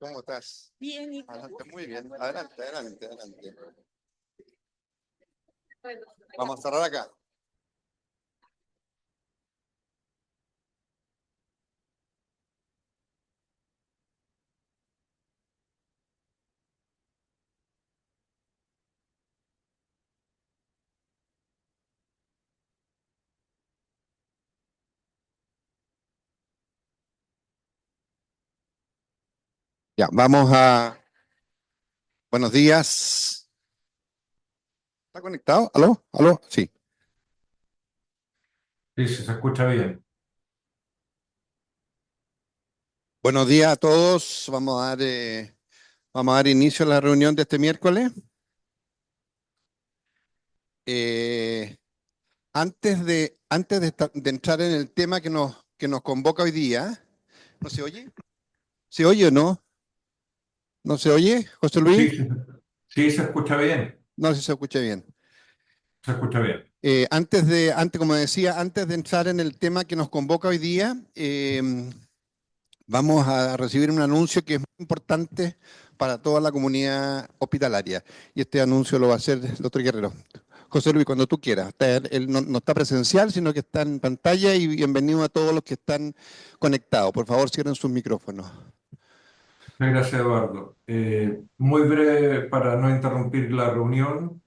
¿Cómo estás? Bien, ¿y tú? Adelante, muy bien. Adelante, adelante, adelante. Vamos a cerrar acá. Ya, vamos a... Buenos días. ¿Está conectado? ¿Aló? ¿Aló? Sí. Sí, sí, se escucha bien. Buenos días a todos. Vamos a dar inicio a la reunión de este miércoles. Eh, antes de entrar en el tema que nos convoca hoy día, ¿no se oye? ¿Se oye o no? ¿No se oye, José Sí, Luis? sí, sí, se escucha bien. No sé si se escucha bien. Se escucha bien. Como decía, antes de entrar en el tema que nos convoca hoy día, vamos a recibir un anuncio que es muy importante para toda la comunidad hospitalaria. Y este anuncio lo va a hacer el doctor Guerrero. José Luis, cuando tú quieras. Él no está presencial, sino que está en pantalla y bienvenido a todos los que están conectados. Por favor, cierren sus micrófonos. Muchas gracias, Eduardo. Muy breve para no interrumpir la reunión.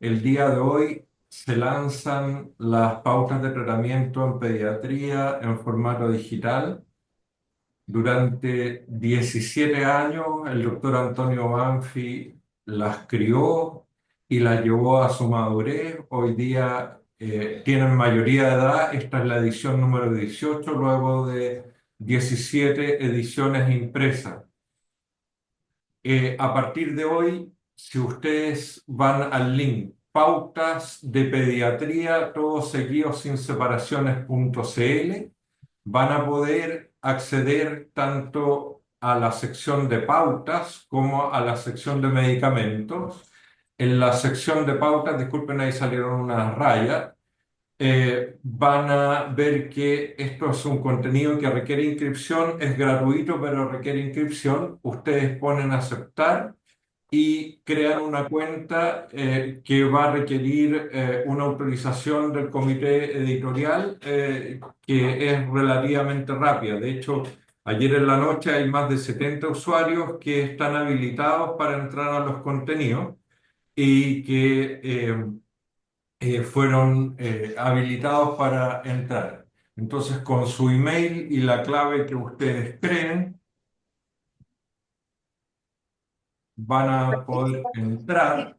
El día de hoy se lanzan las pautas de tratamiento en pediatría en formato digital. Durante 17 años, el doctor Antonio Banfi las crió y las llevó a su madurez. Hoy día tienen mayoría de edad. Esta es la edición número 18, luego de 17 ediciones impresas. A partir de hoy, si ustedes van al link pautas de pediatría, todos seguidos sin separaciones.cl, van a poder acceder tanto a la sección de pautas como a la sección de medicamentos. En la sección de pautas, disculpen, ahí salieron unas rayas, van a ver que esto es un contenido que requiere inscripción, es gratuito, pero requiere inscripción. Ustedes ponen aceptar y crean una cuenta que va a requerir una autorización del comité editorial que es relativamente rápida. De hecho, ayer en la noche hay más de 70 usuarios que están habilitados para entrar a los contenidos y que fueron habilitados para entrar. Entonces, con su email y la clave que ustedes creen, van a poder entrar.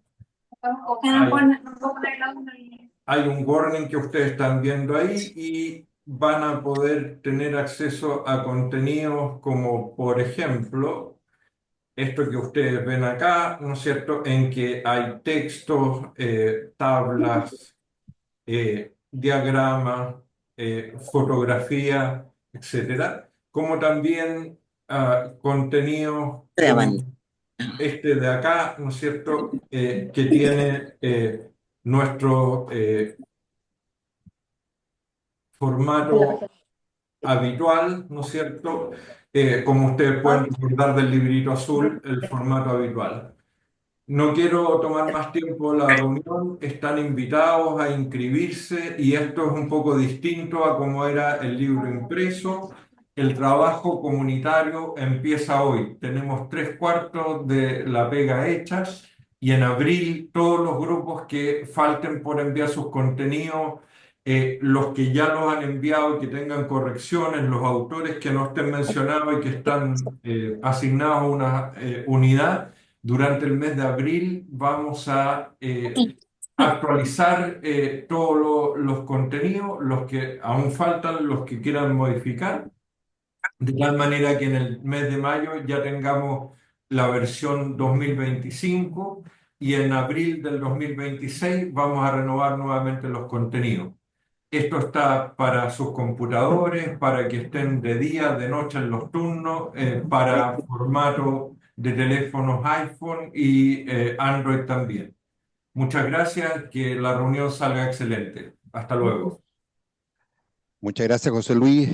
Hay un warning que ustedes están viendo ahí y van a poder tener acceso a contenidos como, por ejemplo, esto que ustedes ven acá, ¿no es cierto?, en que hay textos, tablas, diagramas, fotografía, etcétera, como también contenidos como este de acá, ¿no es cierto?, que tiene nuestro formato habitual, ¿no es cierto? Como ustedes pueden recordar del librito azul, el formato habitual. No quiero tomar más tiempo la reunión, están invitados a inscribirse y esto es un poco distinto a cómo era el libro impreso. El trabajo comunitario empieza hoy. Tenemos 3/4 de la pega hecha y en abril todos los grupos que falten por enviar sus contenidos, los que ya los han enviado y que tengan correcciones, los autores que no estén mencionados y que están asignados a una unidad. Durante el mes de abril vamos a actualizar todos los contenidos, los que aún faltan, los que quieran modificar, de tal manera que en el mes de mayo ya tengamos la versión 2025 y en abril del 2026 vamos a renovar nuevamente los contenidos. Esto está para sus computadores, para que estén de día, de noche en los turnos, para formato de teléfonos iPhone y Android también. Muchas gracias, que la reunión salga excelente. Hasta luego. Muchas gracias, José Luis.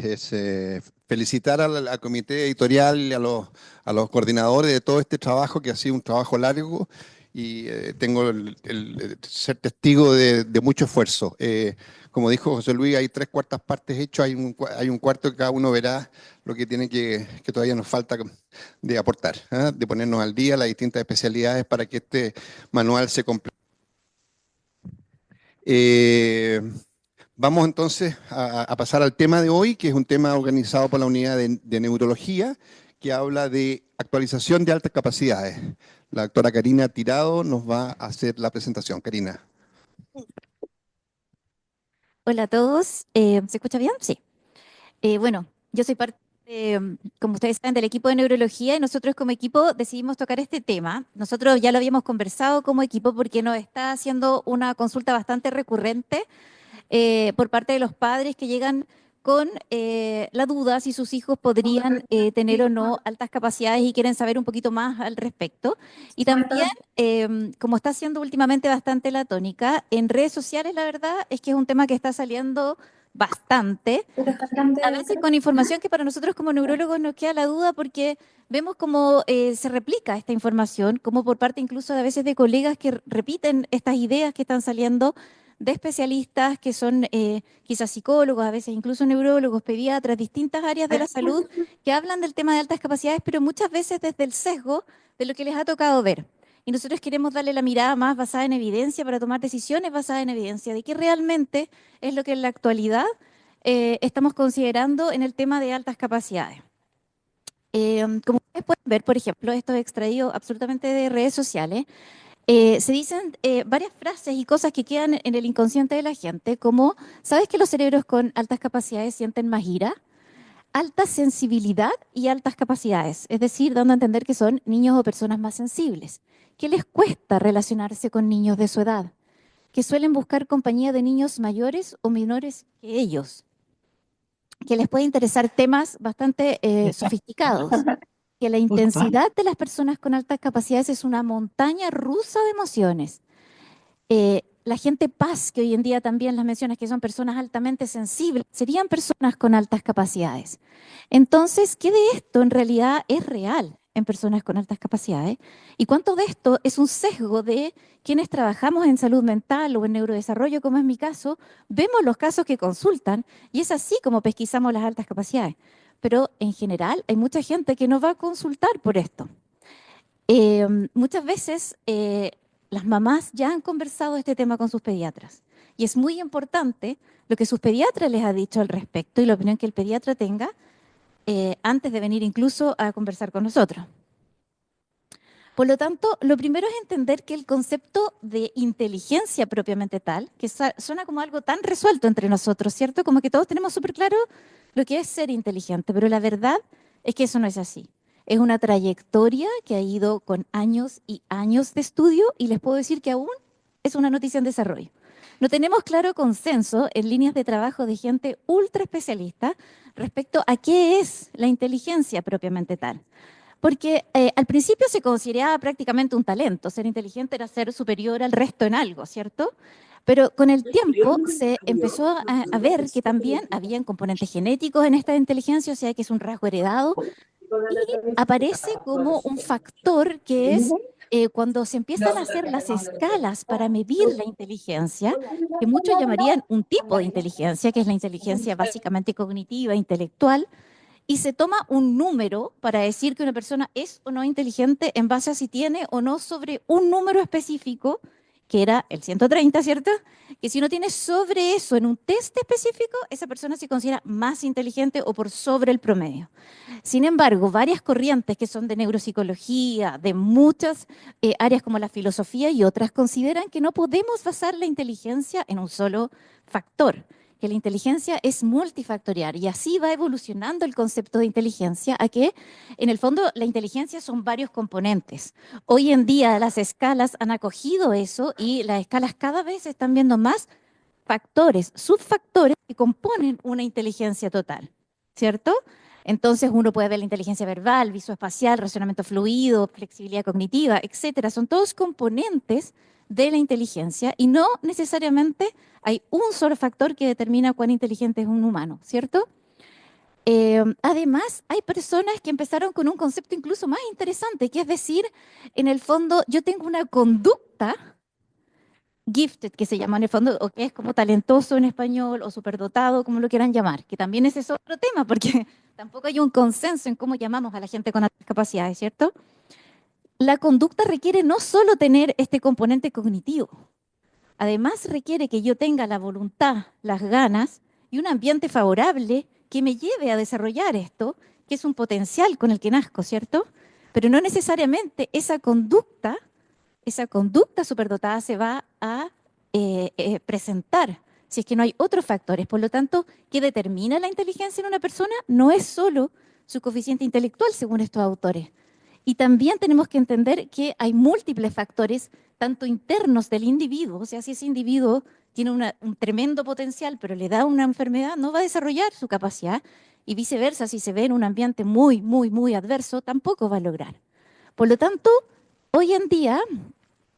Felicitar al comité editorial y a los coordinadores de todo este trabajo, que ha sido un trabajo largo y tengo el ser testigo de mucho esfuerzo. Como dijo José Luis, hay tres cuartas partes hechas, hay un cuarto que cada uno verá lo que tiene que todavía nos falta de aportar, ¿ah? De ponernos al día las distintas especialidades para que este manual se complete. Vamos entonces a pasar al tema de hoy, que es un tema organizado por la unidad de neurología, que habla de actualización de altas capacidades. La doctora Karina Tirado nos va a hacer la presentación. Karina. Hola a todos, ¿se escucha bien? Sí. Bueno, yo soy parte, como ustedes saben, del equipo de neurología y nosotros como equipo decidimos tocar este tema. Nosotros ya lo habíamos conversado como equipo porque nos está haciendo una consulta bastante recurrente por parte de los padres que llegan con la duda si sus hijos podrían tener o no altas capacidades y quieren saber un poquito más al respecto. Y también, como está siendo últimamente bastante la tónica, en redes sociales la verdad es que es un tema que está saliendo bastante, a veces con información que para nosotros como neurólogos nos queda la duda porque vemos cómo se replica esta información, como por parte incluso de a veces de colegas que repiten estas ideas que están saliendo de especialistas que son quizás psicólogos, a veces incluso neurólogos, pediatras, distintas áreas de la salud que hablan del tema de altas capacidades, pero muchas veces desde el sesgo de lo que les ha tocado ver. Y nosotros queremos darle la mirada más basada en evidencia para tomar decisiones basadas en evidencia de qué realmente es lo que en la actualidad estamos considerando en el tema de altas capacidades. Como ustedes pueden ver, por ejemplo, esto es extraído absolutamente de redes sociales, se dicen varias frases y cosas que quedan en el inconsciente de la gente, como, ¿sabes que los cerebros con altas capacidades sienten más ira? Alta sensibilidad y altas capacidades, es decir, dando a entender que son niños o personas más sensibles. ¿Qué les cuesta relacionarse con niños de su edad? Que suelen buscar compañía de niños mayores o menores que ellos, que les puede interesar temas bastante sofisticados, que la intensidad de las personas con altas capacidades es una montaña rusa de emociones. La gente paz, que hoy en día también las mencionas que son personas altamente sensibles, serían personas con altas capacidades. Entonces, ¿qué de esto en realidad es real en personas con altas capacidades? ¿Y cuánto de esto es un sesgo de quienes trabajamos en salud mental o en neurodesarrollo, como es mi caso? Vemos los casos que consultan y es así como pesquisamos las altas capacidades. Pero en general hay mucha gente que no va a consultar por esto. Muchas veces las mamás ya han conversado este tema con sus pediatras y es muy importante lo que sus pediatras les ha dicho al respecto y la opinión que el pediatra tenga antes de venir incluso a conversar con nosotros. Por lo tanto, lo primero es entender que el concepto de inteligencia propiamente tal, que suena como algo tan resuelto entre nosotros, ¿cierto? Como que todos tenemos súper claro lo que es ser inteligente, pero la verdad es que eso no es así. Es una trayectoria que ha ido con años y años de estudio y les puedo decir que aún es una noticia en desarrollo. No tenemos claro consenso en líneas de trabajo de gente ultra especialista respecto a qué es la inteligencia propiamente tal. Porque al principio se consideraba prácticamente un talento, ser inteligente era ser superior al resto en algo, ¿cierto? Pero con el tiempo se empezó a ver que también habían componentes genéticos en esta inteligencia, o sea que es un rasgo heredado, y aparece como un factor que es cuando se empiezan a hacer las escalas para medir la inteligencia, que muchos llamarían un tipo de inteligencia, que es la inteligencia básicamente cognitiva, intelectual, y se toma un número para decir que una persona es o no inteligente en base a si tiene o no sobre un número específico, que era el 130, ¿cierto? Que si uno tiene sobre eso en un test específico, esa persona se considera más inteligente o por sobre el promedio. Sin embargo, varias corrientes que son de neuropsicología, de muchas áreas como la filosofía y otras, consideran que no podemos basar la inteligencia en un solo factor, que la inteligencia es multifactorial y así va evolucionando el concepto de inteligencia a que en el fondo la inteligencia son varios componentes. Hoy en día las escalas han acogido eso y las escalas cada vez están viendo más factores, subfactores que componen una inteligencia total, ¿cierto? Entonces uno puede ver la inteligencia verbal, visoespacial, razonamiento fluido, flexibilidad cognitiva, etcétera. Son todos componentes de la inteligencia y no necesariamente hay un solo factor que determina cuán inteligente es un humano, ¿cierto? Además, hay personas que empezaron con un concepto incluso más interesante, que es decir, en el fondo, yo tengo una conducta gifted, que se llama en el fondo, o que es como talentoso en español, o superdotado, como lo quieran llamar, que también ese es otro tema, porque tampoco hay un consenso en cómo llamamos a la gente con altas capacidades, ¿cierto? La conducta requiere no solo tener este componente cognitivo, además requiere que yo tenga la voluntad, las ganas y un ambiente favorable que me lleve a desarrollar esto, que es un potencial con el que nazco, ¿cierto? Pero no necesariamente esa conducta superdotada se va a presentar si es que no hay otros factores. Por lo tanto, ¿qué determina la inteligencia en una persona? No es solo su coeficiente intelectual, según estos autores. Y también tenemos que entender que hay múltiples factores, tanto internos del individuo, o sea, si ese individuo tiene un tremendo potencial, pero le da una enfermedad, no va a desarrollar su capacidad, y viceversa, si se ve en un ambiente muy, muy, muy adverso, tampoco va a lograr. Por lo tanto, hoy en día,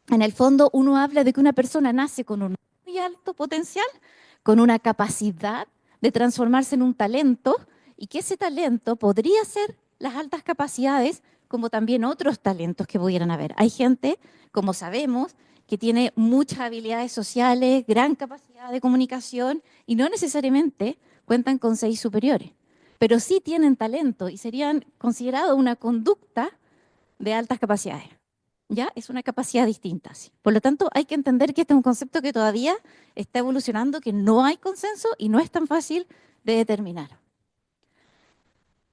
en el fondo, uno habla de que una persona nace con un muy alto potencial, con una capacidad de transformarse en un talento, y que ese talento podría ser las altas capacidades, como también otros talentos que pudieran haber. Hay gente, como sabemos, que tiene muchas habilidades sociales, gran capacidad de comunicación, y no necesariamente cuentan con 6 superiores, pero sí tienen talento y serían considerados una conducta de altas capacidades. ¿Ya? Es una capacidad distinta. ¿Sí? Por lo tanto, hay que entender que este es un concepto que todavía está evolucionando, que no hay consenso y no es tan fácil de determinar.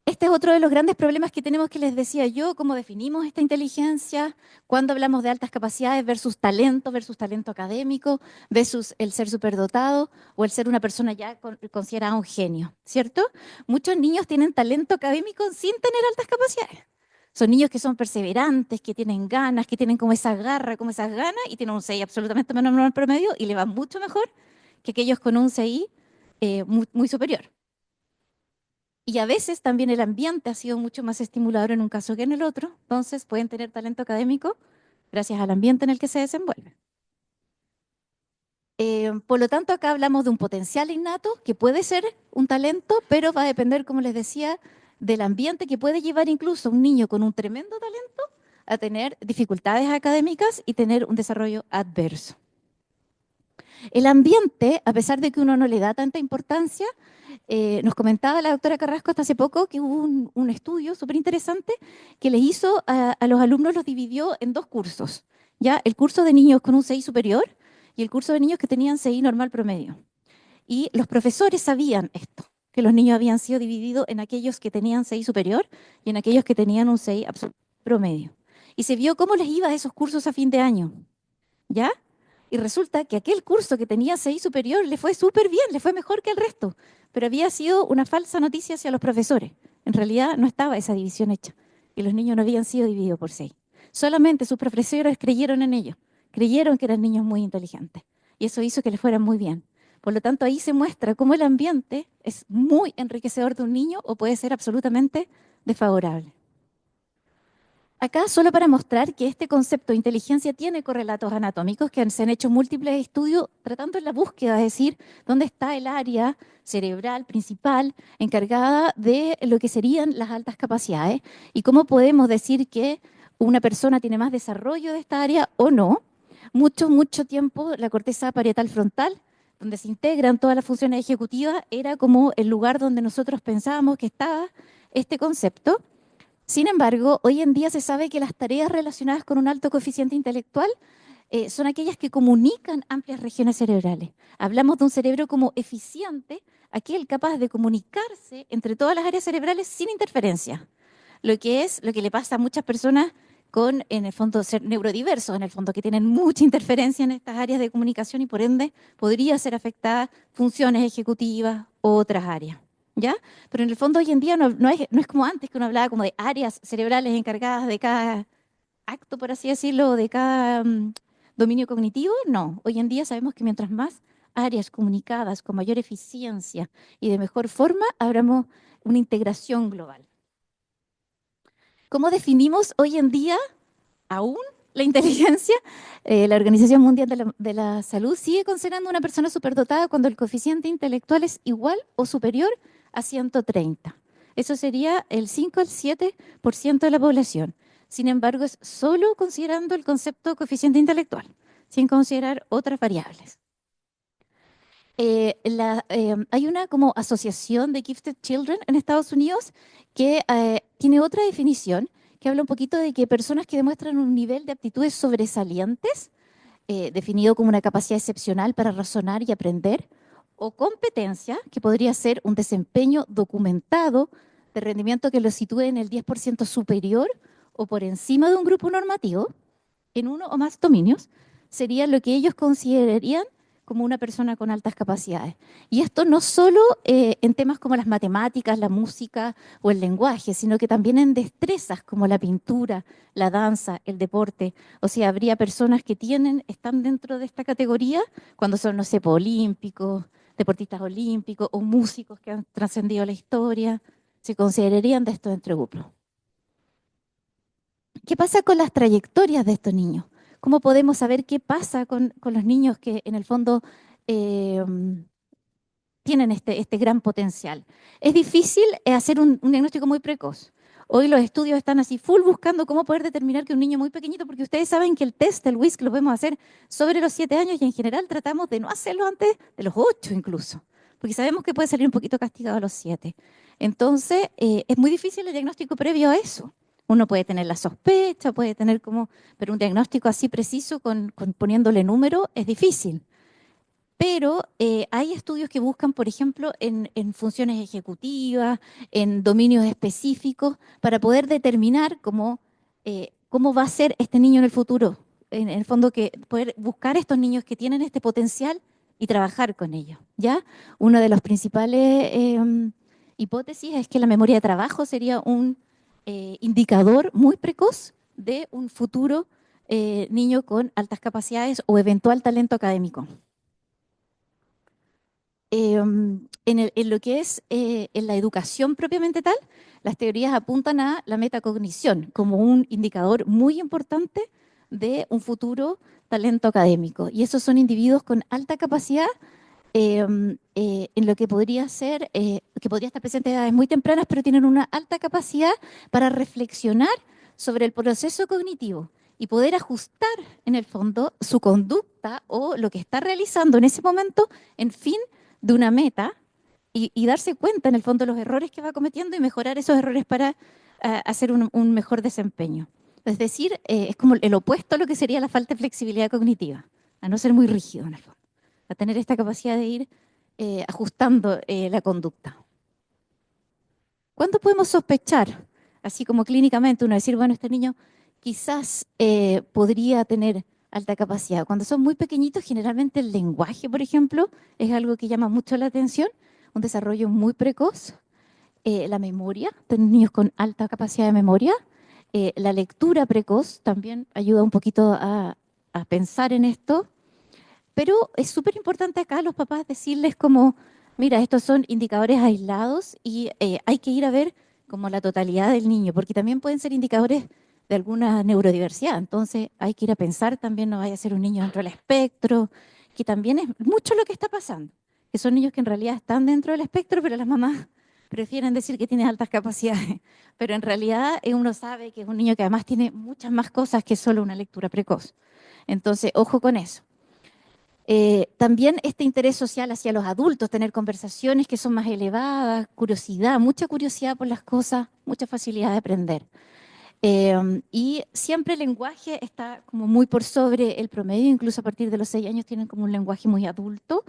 Este es otro de los grandes problemas que tenemos, que les decía yo, cómo definimos esta inteligencia, cuando hablamos de altas capacidades versus talento académico, versus el ser superdotado o el ser una persona ya considerada un genio, ¿cierto? Muchos niños tienen talento académico sin tener altas capacidades. Son niños que son perseverantes, que tienen ganas, que tienen como esa garra, como esas ganas, y tienen un CI absolutamente menor al promedio y le va mucho mejor que aquellos con un CI muy, muy superior. Y a veces también el ambiente ha sido mucho más estimulador en un caso que en el otro, entonces pueden tener talento académico gracias al ambiente en el que se desenvuelven. Por lo tanto, acá hablamos de un potencial innato que puede ser un talento, pero va a depender, como les decía, del ambiente, que puede llevar incluso a un niño con un tremendo talento a tener dificultades académicas y tener un desarrollo adverso. El ambiente, a pesar de que uno no le da tanta importancia, nos comentaba la doctora Carrasco hasta hace poco que hubo un estudio súper interesante que les hizo a los alumnos, los dividió en 2 cursos. ¿Ya? El curso de niños con un CI superior y el curso de niños que tenían CI normal promedio. Y los profesores sabían esto, que los niños habían sido divididos en aquellos que tenían CI superior y en aquellos que tenían un CI promedio. Y se vio cómo les iba a esos cursos a fin de año. ¿Ya? Y resulta que aquel curso que tenía CI superior le fue súper bien, le fue mejor que el resto, pero había sido una falsa noticia hacia los profesores. En realidad no estaba esa división hecha y los niños no habían sido divididos por 6. Solamente sus profesores creyeron en ellos, creyeron que eran niños muy inteligentes y eso hizo que les fuera muy bien. Por lo tanto, ahí se muestra cómo el ambiente es muy enriquecedor de un niño o puede ser absolutamente desfavorable. Acá solo para mostrar que este concepto de inteligencia tiene correlatos anatómicos, que se han hecho múltiples estudios tratando en la búsqueda, es decir, dónde está el área cerebral principal encargada de lo que serían las altas capacidades y cómo podemos decir que una persona tiene más desarrollo de esta área o no. Mucho tiempo la corteza parietal frontal, donde se integran todas las funciones ejecutivas, era como el lugar donde nosotros pensábamos que estaba este concepto. Sin embargo, hoy en día se sabe que las tareas relacionadas con un alto coeficiente intelectual son aquellas que comunican amplias regiones cerebrales. Hablamos de un cerebro como eficiente, aquel capaz de comunicarse entre todas las áreas cerebrales sin interferencia, lo que es lo que le pasa a muchas personas con, en el fondo, ser neurodiversos, en el fondo, que tienen mucha interferencia en estas áreas de comunicación y por ende podría ser afectada funciones ejecutivas u otras áreas. ¿Ya? Pero en el fondo hoy en día no es como antes, que uno hablaba como de áreas cerebrales encargadas de cada acto, por así decirlo, de cada dominio cognitivo. No, hoy en día sabemos que mientras más áreas comunicadas con mayor eficiencia y de mejor forma, habremos una integración global. ¿Cómo definimos hoy en día aún la inteligencia, la Organización Mundial de la Salud sigue considerando una persona superdotada cuando el coeficiente intelectual es igual o superior a 130. Eso sería el 5 al 7% de la población. Sin embargo, es solo considerando el concepto coeficiente intelectual, sin considerar otras variables. Hay una como asociación de Gifted Children en Estados Unidos que tiene otra definición que habla un poquito de que personas que demuestran un nivel de aptitudes sobresalientes, definido como una capacidad excepcional para razonar y aprender, o competencia, que podría ser un desempeño documentado de rendimiento que lo sitúe en el 10% superior o por encima de un grupo normativo, en uno o más dominios, sería lo que ellos considerarían como una persona con altas capacidades. Y esto no solo en temas como las matemáticas, la música o el lenguaje, sino que también en destrezas como la pintura, la danza, el deporte. O sea, habría personas que están dentro de esta categoría cuando son, no sé, olímpicos, deportistas olímpicos o músicos que han trascendido la historia, se considerarían de estos entre grupos. ¿Qué pasa con las trayectorias de estos niños? ¿Cómo podemos saber qué pasa con los niños que en el fondo eh, tienen este gran potencial? Es difícil hacer un diagnóstico muy precoz. Hoy los estudios están así full buscando cómo poder determinar que un niño muy pequeñito, porque ustedes saben que el test, el WISC, lo podemos hacer sobre los 7 años y en general tratamos de no hacerlo antes de los 8 incluso, porque sabemos que puede salir un poquito castigado a los 7. Entonces, es muy difícil el diagnóstico previo a eso. Uno puede tener la sospecha, puede tener pero un diagnóstico así preciso poniéndole número es difícil. Pero hay estudios que buscan, por ejemplo, en funciones ejecutivas, en dominios específicos, para poder determinar cómo va a ser este niño en el futuro. En el fondo, que poder buscar estos niños que tienen este potencial y trabajar con ellos, ¿ya? Una de las principales hipótesis es que la memoria de trabajo sería un indicador muy precoz de un futuro niño con altas capacidades o eventual talento académico. En lo que es en la educación propiamente tal, las teorías apuntan a la metacognición como un indicador muy importante de un futuro talento académico. Y esos son individuos con alta capacidad en lo que podría ser, que podría estar presente a edades muy tempranas, pero tienen una alta capacidad para reflexionar sobre el proceso cognitivo y poder ajustar en el fondo su conducta o lo que está realizando en ese momento en fin de una meta y darse cuenta en el fondo de los errores que va cometiendo y mejorar esos errores para hacer un mejor desempeño. Es decir, es como el opuesto a lo que sería la falta de flexibilidad cognitiva, a no ser muy rígido en el fondo, a tener esta capacidad de ir ajustando la conducta. ¿Cuándo podemos sospechar, así como clínicamente, uno decir, bueno, este niño quizás podría tener alta capacidad? Cuando son muy pequeñitos, generalmente el lenguaje, por ejemplo, es algo que llama mucho la atención, un desarrollo muy precoz. La memoria, niños con alta capacidad de memoria. La lectura precoz también ayuda un poquito a pensar en esto. Pero es súper importante acá a los papás decirles como, mira, estos son indicadores aislados y hay que ir a ver como la totalidad del niño, porque también pueden ser indicadores de alguna neurodiversidad. Entonces hay que ir a pensar también, no vaya a ser un niño dentro del espectro, que también es mucho lo que está pasando, que son niños que en realidad están dentro del espectro, pero las mamás prefieren decir que tiene altas capacidades. Pero en realidad uno sabe que es un niño que además tiene muchas más cosas que solo una lectura precoz. Entonces, ojo con eso. También este interés social hacia los adultos, tener conversaciones que son más elevadas, curiosidad, mucha curiosidad por las cosas, mucha facilidad de aprender. Y siempre el lenguaje está como muy por sobre el promedio, incluso a partir de los 6 años tienen como un lenguaje muy adulto.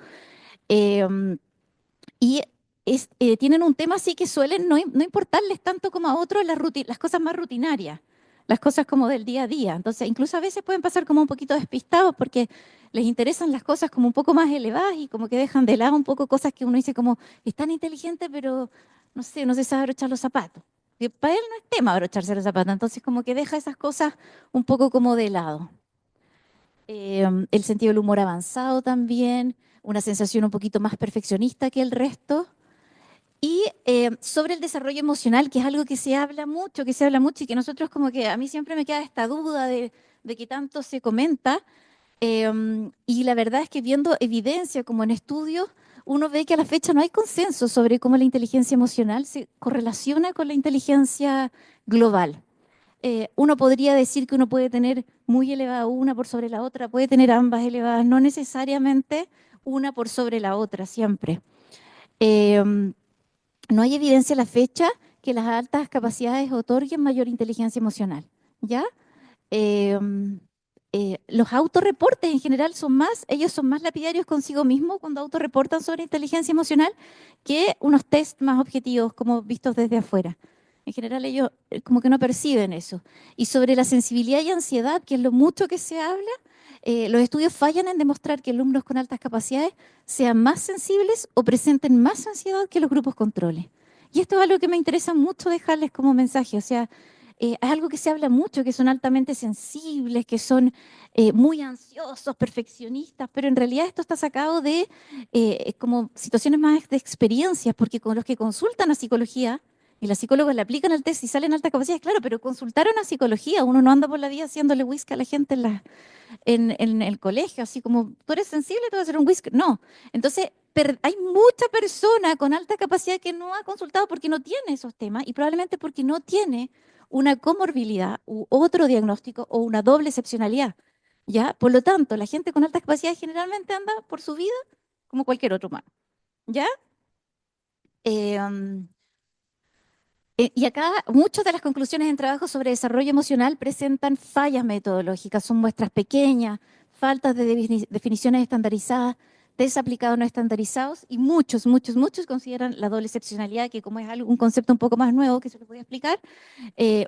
Y tienen un tema así que suelen no importarles tanto como a otros las cosas más rutinarias, las cosas como del día a día. Entonces, incluso a veces pueden pasar como un poquito despistados porque les interesan las cosas como un poco más elevadas y como que dejan de lado un poco cosas que uno dice como, es tan inteligente, pero no sé, no se sabe abrochar los zapatos. Y para él no es tema abrocharse los zapatos, entonces como que deja esas cosas un poco como de lado. El sentido del humor avanzado también, una sensación un poquito más perfeccionista que el resto. Y sobre el desarrollo emocional, que es algo que se habla mucho, y que nosotros como que a mí siempre me queda esta duda de que tanto se comenta. Y la verdad es que viendo evidencia como en estudios, uno ve que a la fecha no hay consenso sobre cómo la inteligencia emocional se correlaciona con la inteligencia global. Uno podría decir que uno puede tener muy elevada una por sobre la otra, puede tener ambas elevadas, no necesariamente una por sobre la otra siempre. Em, no hay evidencia a la fecha que las altas capacidades otorguen mayor inteligencia emocional, ¿ya? Em, los autorreportes en general ellos son más lapidarios consigo mismos cuando autorreportan sobre inteligencia emocional que unos test más objetivos como vistos desde afuera. En general ellos como que no perciben eso. Y sobre la sensibilidad y ansiedad, que es lo mucho que se habla, los estudios fallan en demostrar que alumnos con altas capacidades sean más sensibles o presenten más ansiedad que los grupos controles. Y esto es algo que me interesa mucho dejarles como mensaje, o sea, es algo que se habla mucho, que son altamente sensibles, que son muy ansiosos, perfeccionistas, pero en realidad esto está sacado de como situaciones más de experiencias, porque con los que consultan a psicología, y los psicólogos le aplican el test y salen altas capacidades, claro, pero consultaron a psicología, uno no anda por la vida haciéndole whisky a la gente en el colegio, así como, tú eres sensible, te voy a hacer un whisky. No, entonces hay mucha persona con alta capacidad que no ha consultado porque no tiene esos temas y probablemente porque no tiene una comorbilidad u otro diagnóstico o una doble excepcionalidad, ¿ya? Por lo tanto, la gente con altas capacidades generalmente anda por su vida como cualquier otro humano, ¿ya? Eh, um, y acá muchas de las conclusiones en trabajo sobre desarrollo emocional presentan fallas metodológicas, son muestras pequeñas, faltas de definiciones estandarizadas, test aplicados no estandarizados y muchos consideran la doble excepcionalidad, que como es un concepto un poco más nuevo que se lo voy a explicar,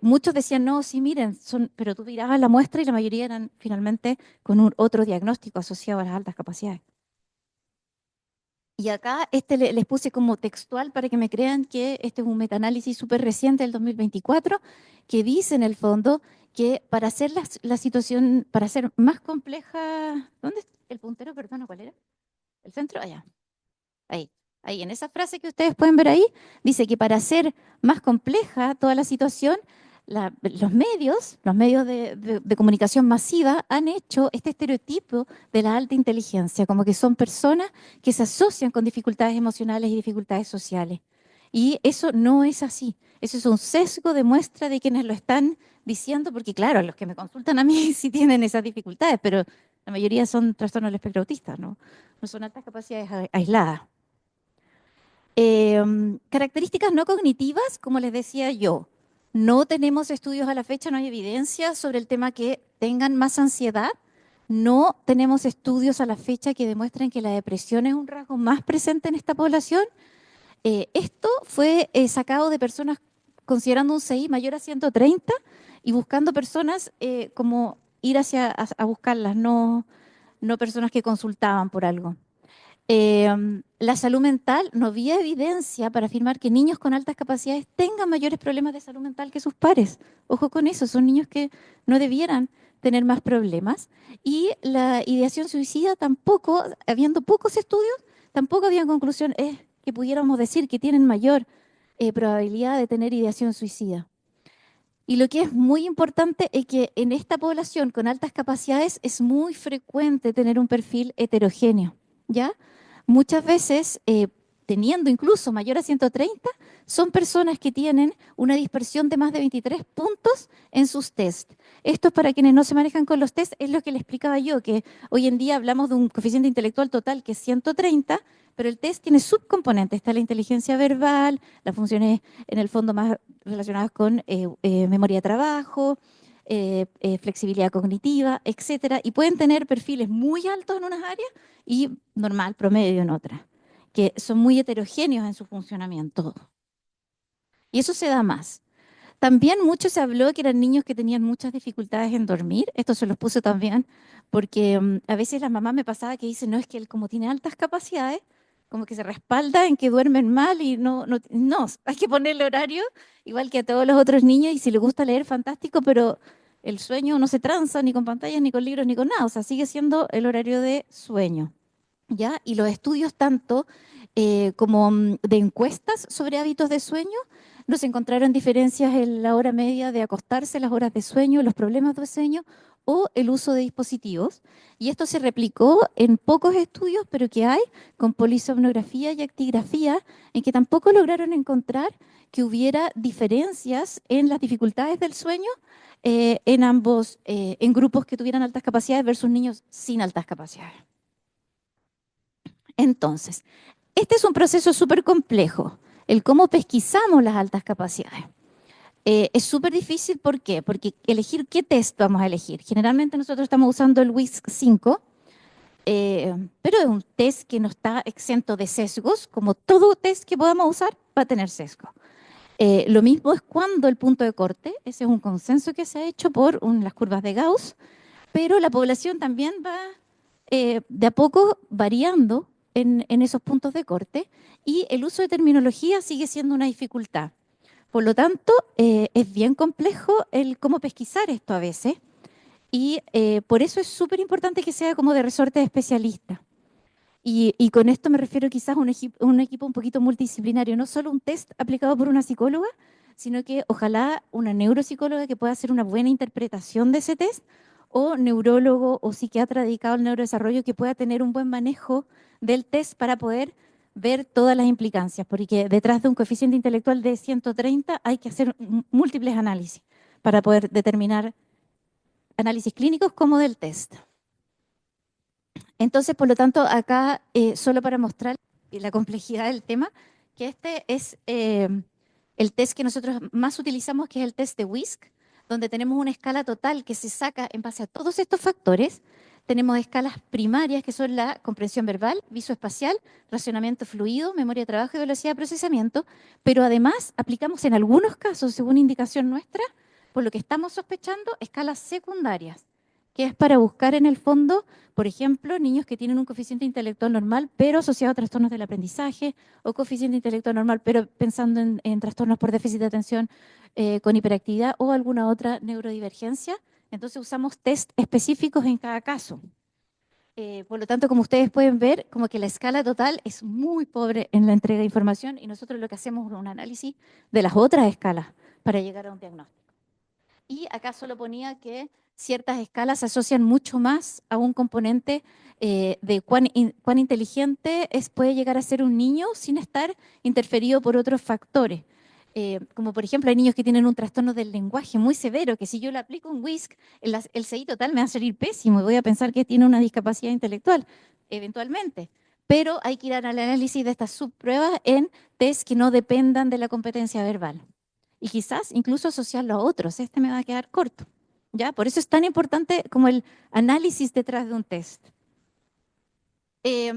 muchos decían, no, sí, miren, pero tú mirabas la muestra y la mayoría eran finalmente con otro diagnóstico asociado a las altas capacidades. Y acá les puse como textual para que me crean que este es un metaanálisis súper reciente del 2024 que dice en el fondo que para hacer la situación, para hacer más compleja, ¿dónde está el puntero? Perdón, ¿cuál era? ¿El centro? Allá. Ahí, en esa frase que ustedes pueden ver ahí, dice que para hacer más compleja toda la situación, los medios de comunicación masiva han hecho este estereotipo de la alta inteligencia, como que son personas que se asocian con dificultades emocionales y dificultades sociales. Y eso no es así. Eso es un sesgo de muestra de quienes lo están diciendo, porque claro, los que me consultan a mí sí tienen esas dificultades, pero la mayoría son trastornos del espectro autista, ¿no? No son altas capacidades aisladas. Características no cognitivas, como les decía yo, no tenemos estudios a la fecha, no hay evidencia sobre el tema que tengan más ansiedad. No tenemos estudios a la fecha que demuestren que la depresión es un rasgo más presente en esta población. Esto fue sacado de personas considerando un CI mayor a 130 y buscando personas como ir a buscarlas, no personas que consultaban por algo. La salud mental, no había evidencia para afirmar que niños con altas capacidades tengan mayores problemas de salud mental que sus pares. Ojo con eso, son niños que no debieran tener más problemas. Y la ideación suicida tampoco, habiendo pocos estudios, tampoco había conclusiones que pudiéramos decir que tienen mayor probabilidad de tener ideación suicida. Y lo que es muy importante es que en esta población con altas capacidades es muy frecuente tener un perfil heterogéneo, ¿ya? Muchas veces, teniendo incluso mayor a 130, son personas que tienen una dispersión de más de 23 puntos en sus test. Esto es para quienes no se manejan con los test, es lo que le explicaba yo, que hoy en día hablamos de un coeficiente intelectual total que es 130, pero el test tiene subcomponentes. Está la inteligencia verbal, las funciones en el fondo más relacionadas con memoria de trabajo, flexibilidad cognitiva, etcétera, y pueden tener perfiles muy altos en unas áreas y normal, promedio en otras, que son muy heterogéneos en su funcionamiento. Y eso se da más. También mucho se habló que eran niños que tenían muchas dificultades en dormir. Esto se los puse también porque a veces la mamá me pasaba que dice, no, es que él como tiene altas capacidades, como que se respalda en que duermen mal y no, hay que ponerle horario, igual que a todos los otros niños, y si le gusta leer, fantástico, pero el sueño no se tranza ni con pantallas, ni con libros, ni con nada, o sea, sigue siendo el horario de sueño, ¿ya? Y los estudios tanto como de encuestas sobre hábitos de sueño, nos encontraron diferencias en la hora media de acostarse, las horas de sueño, los problemas de sueño o el uso de dispositivos. Y esto se replicó en pocos estudios, pero que hay con polisomnografía y actigrafía, en que tampoco lograron encontrar que hubiera diferencias en las dificultades del sueño en ambos, en grupos que tuvieran altas capacidades versus niños sin altas capacidades. Entonces, este es un proceso súper complejo, el cómo pesquisamos las altas capacidades. Es súper difícil, ¿por qué? Porque elegir qué test vamos a elegir. Generalmente nosotros estamos usando el WISC-5, pero es un test que no está exento de sesgos, como todo test que podamos usar va a tener sesgo. Lo mismo es cuando el punto de corte, ese es un consenso que se ha hecho por las curvas de Gauss, pero la población también va de a poco variando en esos puntos de corte y el uso de terminología sigue siendo una dificultad. Por lo tanto, es bien complejo el cómo pesquisar esto a veces y por eso es súper importante que sea como de resorte de especialistas. Y con esto me refiero quizás a un equipo un poquito multidisciplinario, no solo un test aplicado por una psicóloga, sino que ojalá una neuropsicóloga que pueda hacer una buena interpretación de ese test, o neurólogo o psiquiatra dedicado al neurodesarrollo que pueda tener un buen manejo del test para poder ver todas las implicancias, porque detrás de un coeficiente intelectual de 130 hay que hacer múltiples análisis para poder determinar análisis clínicos como del test. Entonces, por lo tanto, acá, solo para mostrar la complejidad del tema, que este es el test que nosotros más utilizamos, que es el test de WISC, donde tenemos una escala total que se saca en base a todos estos factores. Tenemos escalas primarias, que son la comprensión verbal, visoespacial, racionamiento fluido, memoria de trabajo y velocidad de procesamiento, pero además aplicamos en algunos casos, según indicación nuestra, por lo que estamos sospechando, escalas secundarias, que es para buscar en el fondo, por ejemplo, niños que tienen un coeficiente intelectual normal, pero asociado a trastornos del aprendizaje, o coeficiente intelectual normal, pero pensando en trastornos por déficit de atención con hiperactividad o alguna otra neurodivergencia. Entonces usamos test específicos en cada caso. Por lo tanto, como ustedes pueden ver, como que la escala total es muy pobre en la entrega de información y nosotros lo que hacemos es un análisis de las otras escalas para llegar a un diagnóstico. Y acá solo ponía que ciertas escalas se asocian mucho más a un componente de cuán inteligente puede llegar a ser un niño sin estar interferido por otros factores. Como por ejemplo, hay niños que tienen un trastorno del lenguaje muy severo, que si yo le aplico un WISC, el CI total me va a salir pésimo y voy a pensar que tiene una discapacidad intelectual, eventualmente. Pero hay que ir al análisis de estas subpruebas en test que no dependan de la competencia verbal. Y quizás incluso asociarlo a otros. Este me va a quedar corto. ¿Ya? Por eso es tan importante como el análisis detrás de un test.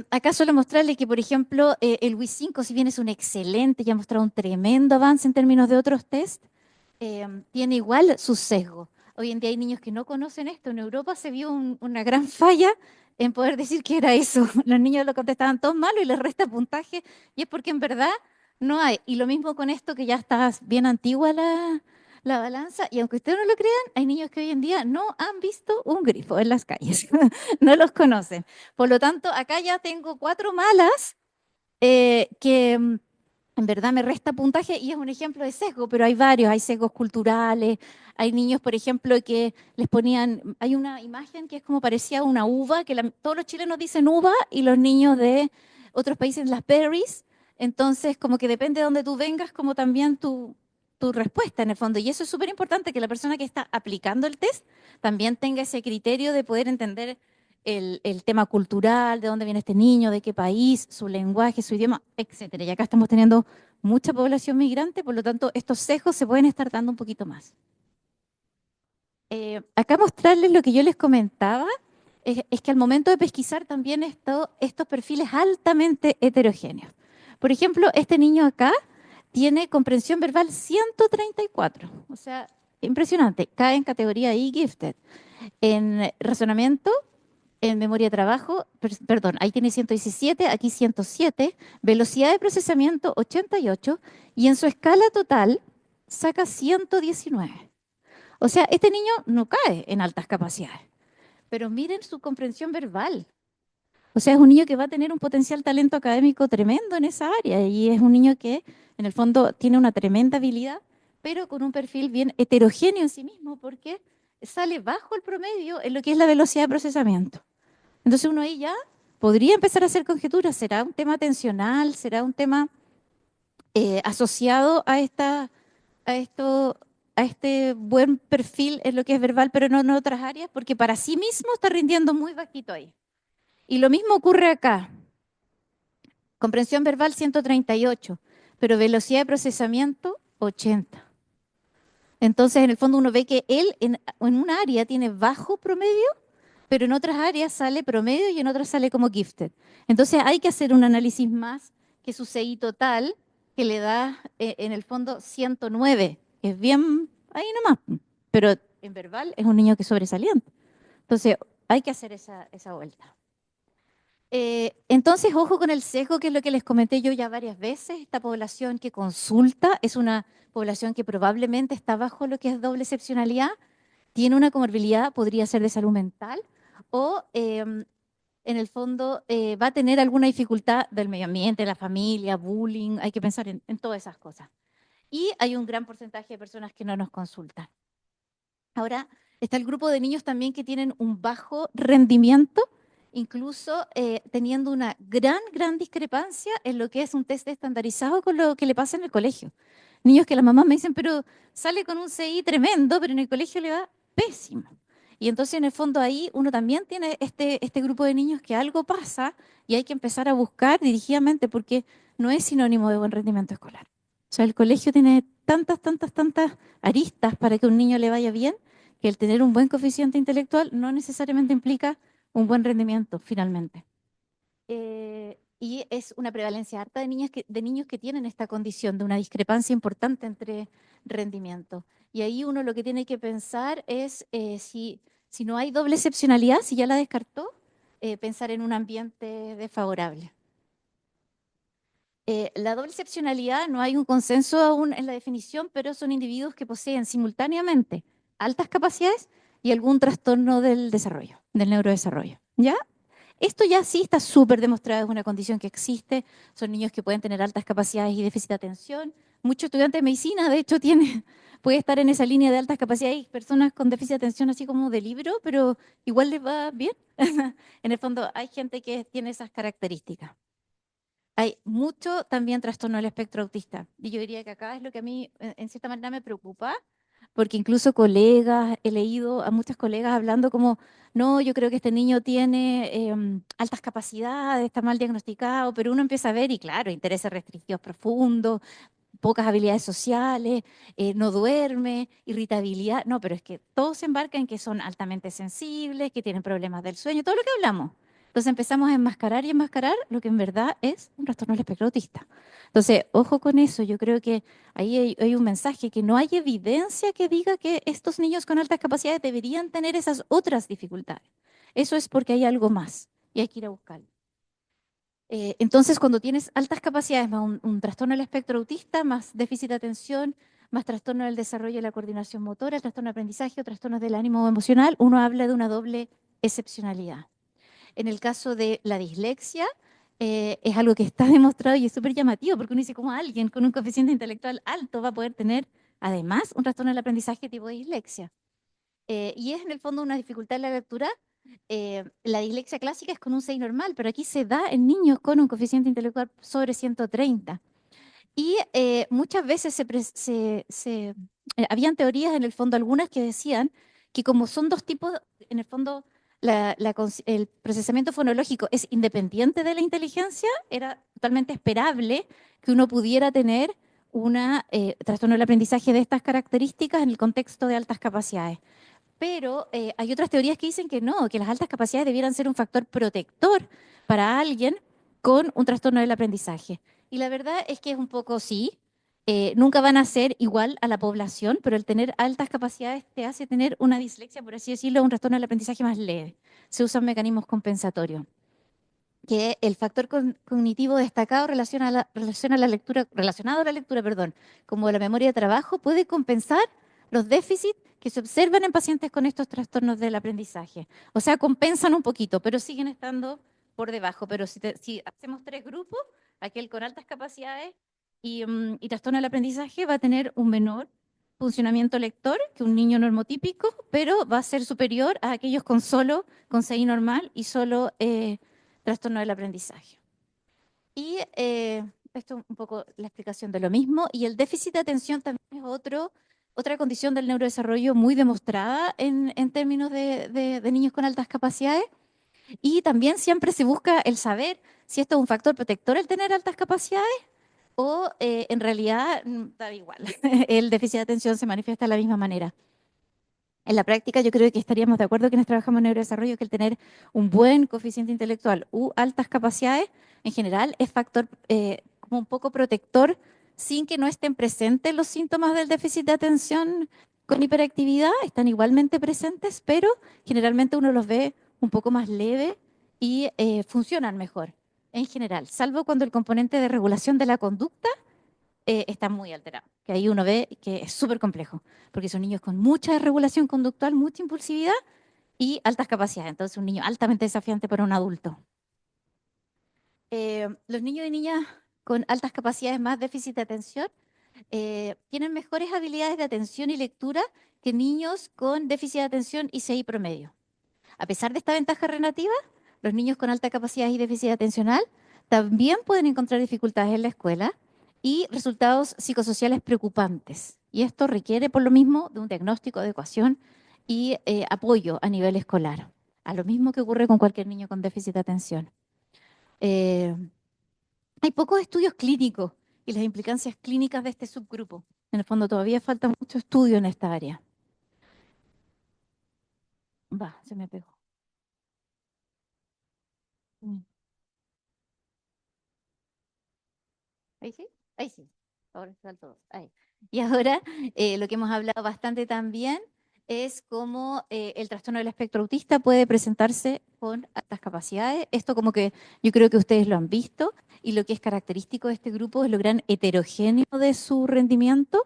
Acá solo mostrarle que, por ejemplo, el WIS-5, si bien es un excelente y ha mostrado un tremendo avance en términos de otros test, tiene igual su sesgo. Hoy en día hay niños que no conocen esto. En Europa se vio una gran falla en poder decir que era eso. Los niños lo contestaban todo malo y les resta puntaje, y es porque en verdad no hay. Y lo mismo con esto, que ya está bien antigua la balanza, y aunque ustedes no lo crean, hay niños que hoy en día no han visto un grifo en las calles, no los conocen. Por lo tanto, acá ya tengo 4 malas que en verdad me resta puntaje y es un ejemplo de sesgo, pero hay varios, hay sesgos culturales, hay niños, por ejemplo, que les ponían, hay una imagen que es como parecía una uva, que todos los chilenos dicen uva y los niños de otros países las berries, entonces como que depende de dónde tú vengas, como también tu respuesta en el fondo. Y eso es súper importante, que la persona que está aplicando el test también tenga ese criterio de poder entender el tema cultural, de dónde viene este niño, de qué país, su lenguaje, su idioma, etcétera. Y acá estamos teniendo mucha población migrante, por lo tanto, estos sesgos se pueden estar dando un poquito más. Acá mostrarles lo que yo les comentaba, es que al momento de pesquisar también estos perfiles altamente heterogéneos. Por ejemplo, este niño acá tiene comprensión verbal 134, o sea, impresionante, cae en categoría E-Gifted. En razonamiento, en memoria de trabajo, perdón, ahí tiene 117, aquí 107, velocidad de procesamiento 88 y en su escala total saca 119. O sea, este niño no cae en altas capacidades, pero miren su comprensión verbal. O sea, es un niño que va a tener un potencial talento académico tremendo en esa área y es un niño que en el fondo tiene una tremenda habilidad, pero con un perfil bien heterogéneo en sí mismo porque sale bajo el promedio en lo que es la velocidad de procesamiento. Entonces uno ahí ya podría empezar a hacer conjeturas. ¿Será un tema atencional? ¿Será un tema asociado a esto, a este buen perfil en lo que es verbal, pero no en otras áreas? Porque para sí mismo está rindiendo muy bajito ahí. Y lo mismo ocurre acá. Comprensión verbal 138, pero velocidad de procesamiento 80. Entonces, en el fondo uno ve que él en una área tiene bajo promedio, pero en otras áreas sale promedio y en otras sale como gifted. Entonces hay que hacer un análisis más que su CI total, que le da en el fondo 109, que es bien ahí nomás, pero en verbal es un niño que es sobresaliente. Entonces hay que hacer esa vuelta. Entonces, ojo con el sesgo, que es lo que les comenté yo ya varias veces. Esta población que consulta es una población que probablemente está bajo lo que es doble excepcionalidad, tiene una comorbilidad, podría ser de salud mental, o en el fondo va a tener alguna dificultad del medio ambiente, de la familia, bullying, hay que pensar en todas esas cosas. Y hay un gran porcentaje de personas que no nos consultan. Ahora, está el grupo de niños también que tienen un bajo rendimiento, incluso teniendo una gran discrepancia en lo que es un test estandarizado con lo que le pasa en el colegio. Niños que las mamás me dicen, pero sale con un CI tremendo, pero en el colegio le va pésimo. Y entonces en el fondo ahí uno también tiene este grupo de niños que algo pasa y hay que empezar a buscar dirigidamente porque no es sinónimo de buen rendimiento escolar. O sea, el colegio tiene tantas aristas para que a un niño le vaya bien, que el tener un buen coeficiente intelectual no necesariamente implica un buen rendimiento, finalmente. Y es una prevalencia harta de niños que tienen esta condición de una discrepancia importante entre rendimiento. Y ahí uno lo que tiene que pensar es si no hay doble excepcionalidad, si ya la descartó, pensar en un ambiente desfavorable. La doble excepcionalidad, no hay un consenso aún en la definición, pero son individuos que poseen simultáneamente altas capacidades y algún trastorno del desarrollo, del neurodesarrollo. ¿Ya? Esto ya sí está súper demostrado, es una condición que existe. Son niños que pueden tener altas capacidades y déficit de atención. Muchos estudiantes de medicina, de hecho, puede estar en esa línea de altas capacidades y personas con déficit de atención así como de libro, pero igual les va bien. En el fondo hay gente que tiene esas características. Hay mucho también trastorno del espectro autista. Y yo diría que acá es lo que a mí, en cierta manera, me preocupa, porque incluso colegas, he leído a muchos colegas hablando como, no, yo creo que este niño tiene altas capacidades, está mal diagnosticado, pero uno empieza a ver, y claro, intereses restrictivos profundos, pocas habilidades sociales, no duerme, irritabilidad. No, pero es que todos se embarcan en que son altamente sensibles, que tienen problemas del sueño, todo lo que hablamos. Entonces empezamos a enmascarar y enmascarar lo que en verdad es un trastorno del espectro autista. Entonces, ojo con eso, yo creo que ahí hay un mensaje, que no hay evidencia que diga que estos niños con altas capacidades deberían tener esas otras dificultades. Eso es porque hay algo más y hay que ir a buscarlo. Entonces, cuando tienes altas capacidades, más un trastorno del espectro autista, más déficit de atención, más trastorno del desarrollo de la coordinación motora, trastorno de aprendizaje o trastornos del ánimo emocional, uno habla de una doble excepcionalidad. En el caso de la dislexia, es algo que está demostrado y es súper llamativo, porque uno dice, ¿cómo alguien con un coeficiente intelectual alto va a poder tener además un trastorno del aprendizaje tipo dislexia? Y es en el fondo una dificultad en la lectura. La dislexia clásica es con un 6 normal, pero aquí se da en niños con un coeficiente intelectual sobre 130. Y muchas veces habían teorías en el fondo, algunas que decían que como son dos tipos, en el fondo el procesamiento fonológico es independiente de la inteligencia, era totalmente esperable que uno pudiera tener una trastorno del aprendizaje de estas características en el contexto de altas capacidades. Pero hay otras teorías que dicen que no, que las altas capacidades debieran ser un factor protector para alguien con un trastorno del aprendizaje. Y la verdad es que es un poco sí, nunca van a ser igual a la población, pero el tener altas capacidades te hace tener una dislexia, por así decirlo, un trastorno del aprendizaje más leve. Se usan mecanismos compensatorios. Que el factor cognitivo destacado relacionado a la lectura, perdón, como la memoria de trabajo, puede compensar los déficits que se observan en pacientes con estos trastornos del aprendizaje. O sea, compensan un poquito, pero siguen estando por debajo, pero si hacemos 3 grupos, aquel con altas capacidades y trastorno del aprendizaje va a tener un menor funcionamiento lector que un niño normotípico, pero va a ser superior a aquellos con CI normal y solo trastorno del aprendizaje. Y esto es un poco la explicación de lo mismo. Y el déficit de atención también es otra condición del neurodesarrollo muy demostrada en términos de niños con altas capacidades. Y también siempre se busca el saber si esto es un factor protector el tener altas capacidades o en realidad da igual. El déficit de atención se manifiesta de la misma manera. En la práctica yo creo que estaríamos de acuerdo quienes trabajamos en neurodesarrollo que el tener un buen coeficiente intelectual u altas capacidades en general es factor como un poco protector sin que no estén presentes los síntomas del déficit de atención con hiperactividad, están igualmente presentes, pero generalmente uno los ve un poco más leve y funcionan mejor en general, salvo cuando el componente de regulación de la conducta está muy alterado, que ahí uno ve que es súper complejo, porque son niños con mucha regulación conductual, mucha impulsividad y altas capacidades. Entonces, un niño altamente desafiante para un adulto. Los niños y niñas con altas capacidades más déficit de atención tienen mejores habilidades de atención y lectura que niños con déficit de atención y CI promedio. A pesar de esta ventaja relativa, los niños con alta capacidad y déficit atencional también pueden encontrar dificultades en la escuela y resultados psicosociales preocupantes. Y esto requiere, por lo mismo, de un diagnóstico, adecuación y apoyo a nivel escolar, a lo mismo que ocurre con cualquier niño con déficit de atención. Eh, Hay pocos estudios clínicos y las implicancias clínicas de este subgrupo. En el fondo todavía falta mucho estudio en esta área. Se me pegó. Mm. Ahí sí, ahí sí. Ahora está todo. Ahí. Y ahora lo que hemos hablado bastante también es cómo el trastorno del espectro autista puede presentarse con altas capacidades. Esto como que yo creo que ustedes lo han visto y lo que es característico de este grupo es lo gran heterogéneo de su rendimiento.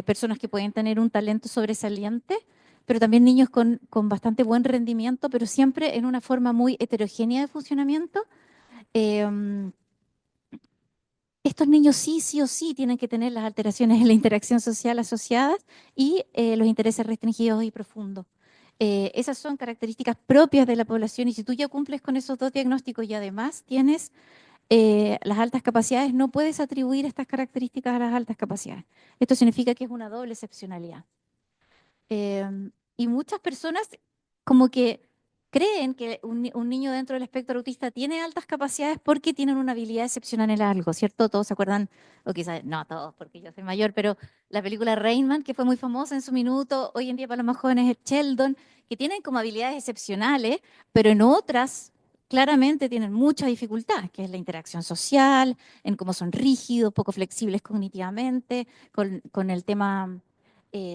Personas que pueden tener un talento sobresaliente, pero también niños con bastante buen rendimiento, pero siempre en una forma muy heterogénea de funcionamiento. Em, Estos niños sí o sí tienen que tener las alteraciones en la interacción social asociadas y los intereses restringidos y profundos. Esas son características propias de la población y si tú ya cumples con esos 2 diagnósticos y además tienes las altas capacidades, no puedes atribuir estas características a las altas capacidades. Esto significa que es una doble excepcionalidad. Y muchas personas como que creen que un niño dentro del espectro autista tiene altas capacidades porque tienen una habilidad excepcional en algo, ¿cierto? Todos se acuerdan, o quizás no todos porque yo soy mayor, pero la película Rain Man, que fue muy famosa en su minuto, hoy en día para los más jóvenes es Sheldon, que tienen como habilidades excepcionales, pero en otras claramente tienen mucha dificultad, que es la interacción social, en cómo son rígidos, poco flexibles cognitivamente, con el tema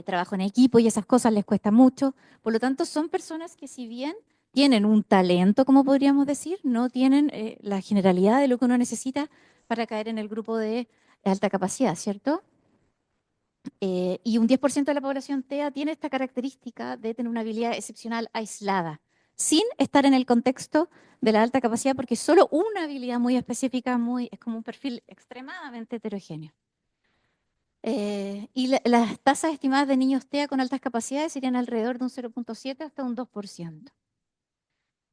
trabajo en equipo y esas cosas les cuesta mucho. Por lo tanto, son personas que si bien tienen un talento, como podríamos decir, no tienen la generalidad de lo que uno necesita para caer en el grupo de alta capacidad, ¿cierto? Y un 10% de la población TEA tiene esta característica de tener una habilidad excepcional aislada, sin estar en el contexto de la alta capacidad, porque solo una habilidad muy específica es como un perfil extremadamente heterogéneo. Y las tasas estimadas de niños TEA con altas capacidades serían alrededor de un 0,7 hasta un 2%.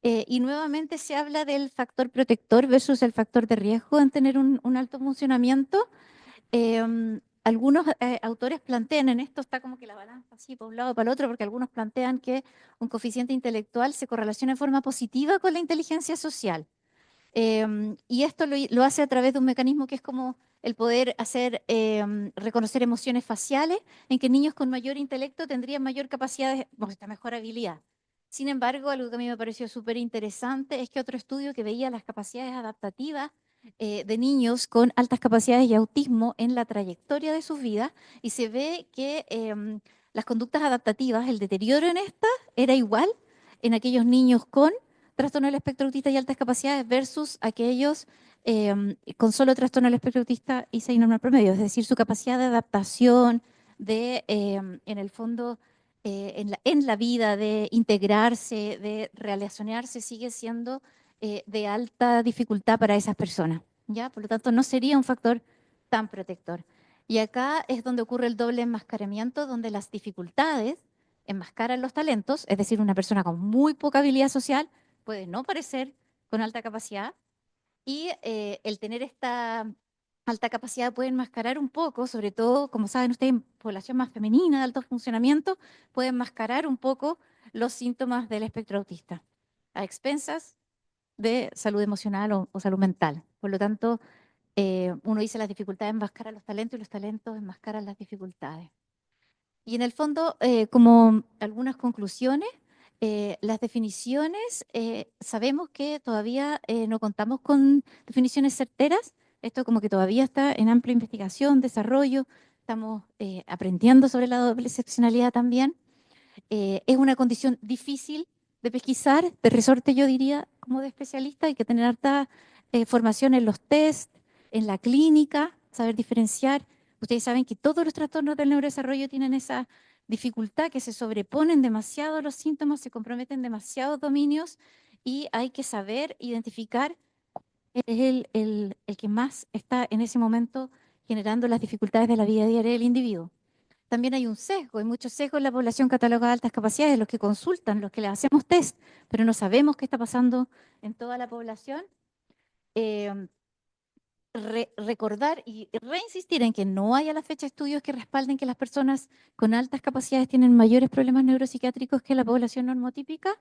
Y nuevamente se habla del factor protector versus el factor de riesgo en tener un alto funcionamiento. Algunos autores plantean, en esto está como que la balanza así para un lado para el otro, porque algunos plantean que un coeficiente intelectual se correlaciona de forma positiva con la inteligencia social. Y esto lo hace a través de un mecanismo que es como el poder hacer reconocer emociones faciales, en que niños con mayor intelecto tendrían mayor capacidad, esta mejor habilidad. Sin embargo, algo que a mí me pareció súper interesante es que otro estudio que veía las capacidades adaptativas de niños con altas capacidades y autismo en la trayectoria de sus vidas, y se ve que las conductas adaptativas, el deterioro en estas era igual en aquellos niños con trastorno del espectro autista y altas capacidades versus aquellos con solo trastorno del espectro autista y 6 normal promedio, es decir, su capacidad de adaptación, en el fondo, en la vida, de integrarse, de relacionarse, sigue siendo de alta dificultad para esas personas, ¿ya? Por lo tanto, no sería un factor tan protector. Y acá es donde ocurre el doble enmascaramiento, donde las dificultades enmascaran los talentos, es decir, una persona con muy poca habilidad social puede no parecer con alta capacidad, y el tener esta alta capacidad puede enmascarar un poco, sobre todo, como saben ustedes, en población más femenina de alto funcionamiento, puede enmascarar un poco los síntomas del espectro autista, a expensas de salud emocional o salud mental. Por lo tanto, uno dice las dificultades enmascaran los talentos y los talentos enmascaran las dificultades. Y en el fondo, como algunas conclusiones, las definiciones, sabemos que todavía no contamos con definiciones certeras. Esto como que todavía está en amplia investigación, desarrollo. Estamos aprendiendo sobre la doble excepcionalidad también. Es una condición difícil de pesquisar, de resorte yo diría, como de especialista. Hay que tener harta formación en los test, en la clínica, saber diferenciar. Ustedes saben que todos los trastornos del neurodesarrollo tienen esa dificultad, que se sobreponen demasiado los síntomas, se comprometen demasiados dominios y hay que saber identificar es el que más está en ese momento generando las dificultades de la vida diaria del individuo. También hay un sesgo, hay muchos sesgos en la población catalogada de altas capacidades, los que consultan, los que le hacemos test, pero no sabemos qué está pasando en toda la población. Eh, Recordar y reinsistir en que no hay a la fecha estudios que respalden que las personas con altas capacidades tienen mayores problemas neuropsiquiátricos que la población normotípica.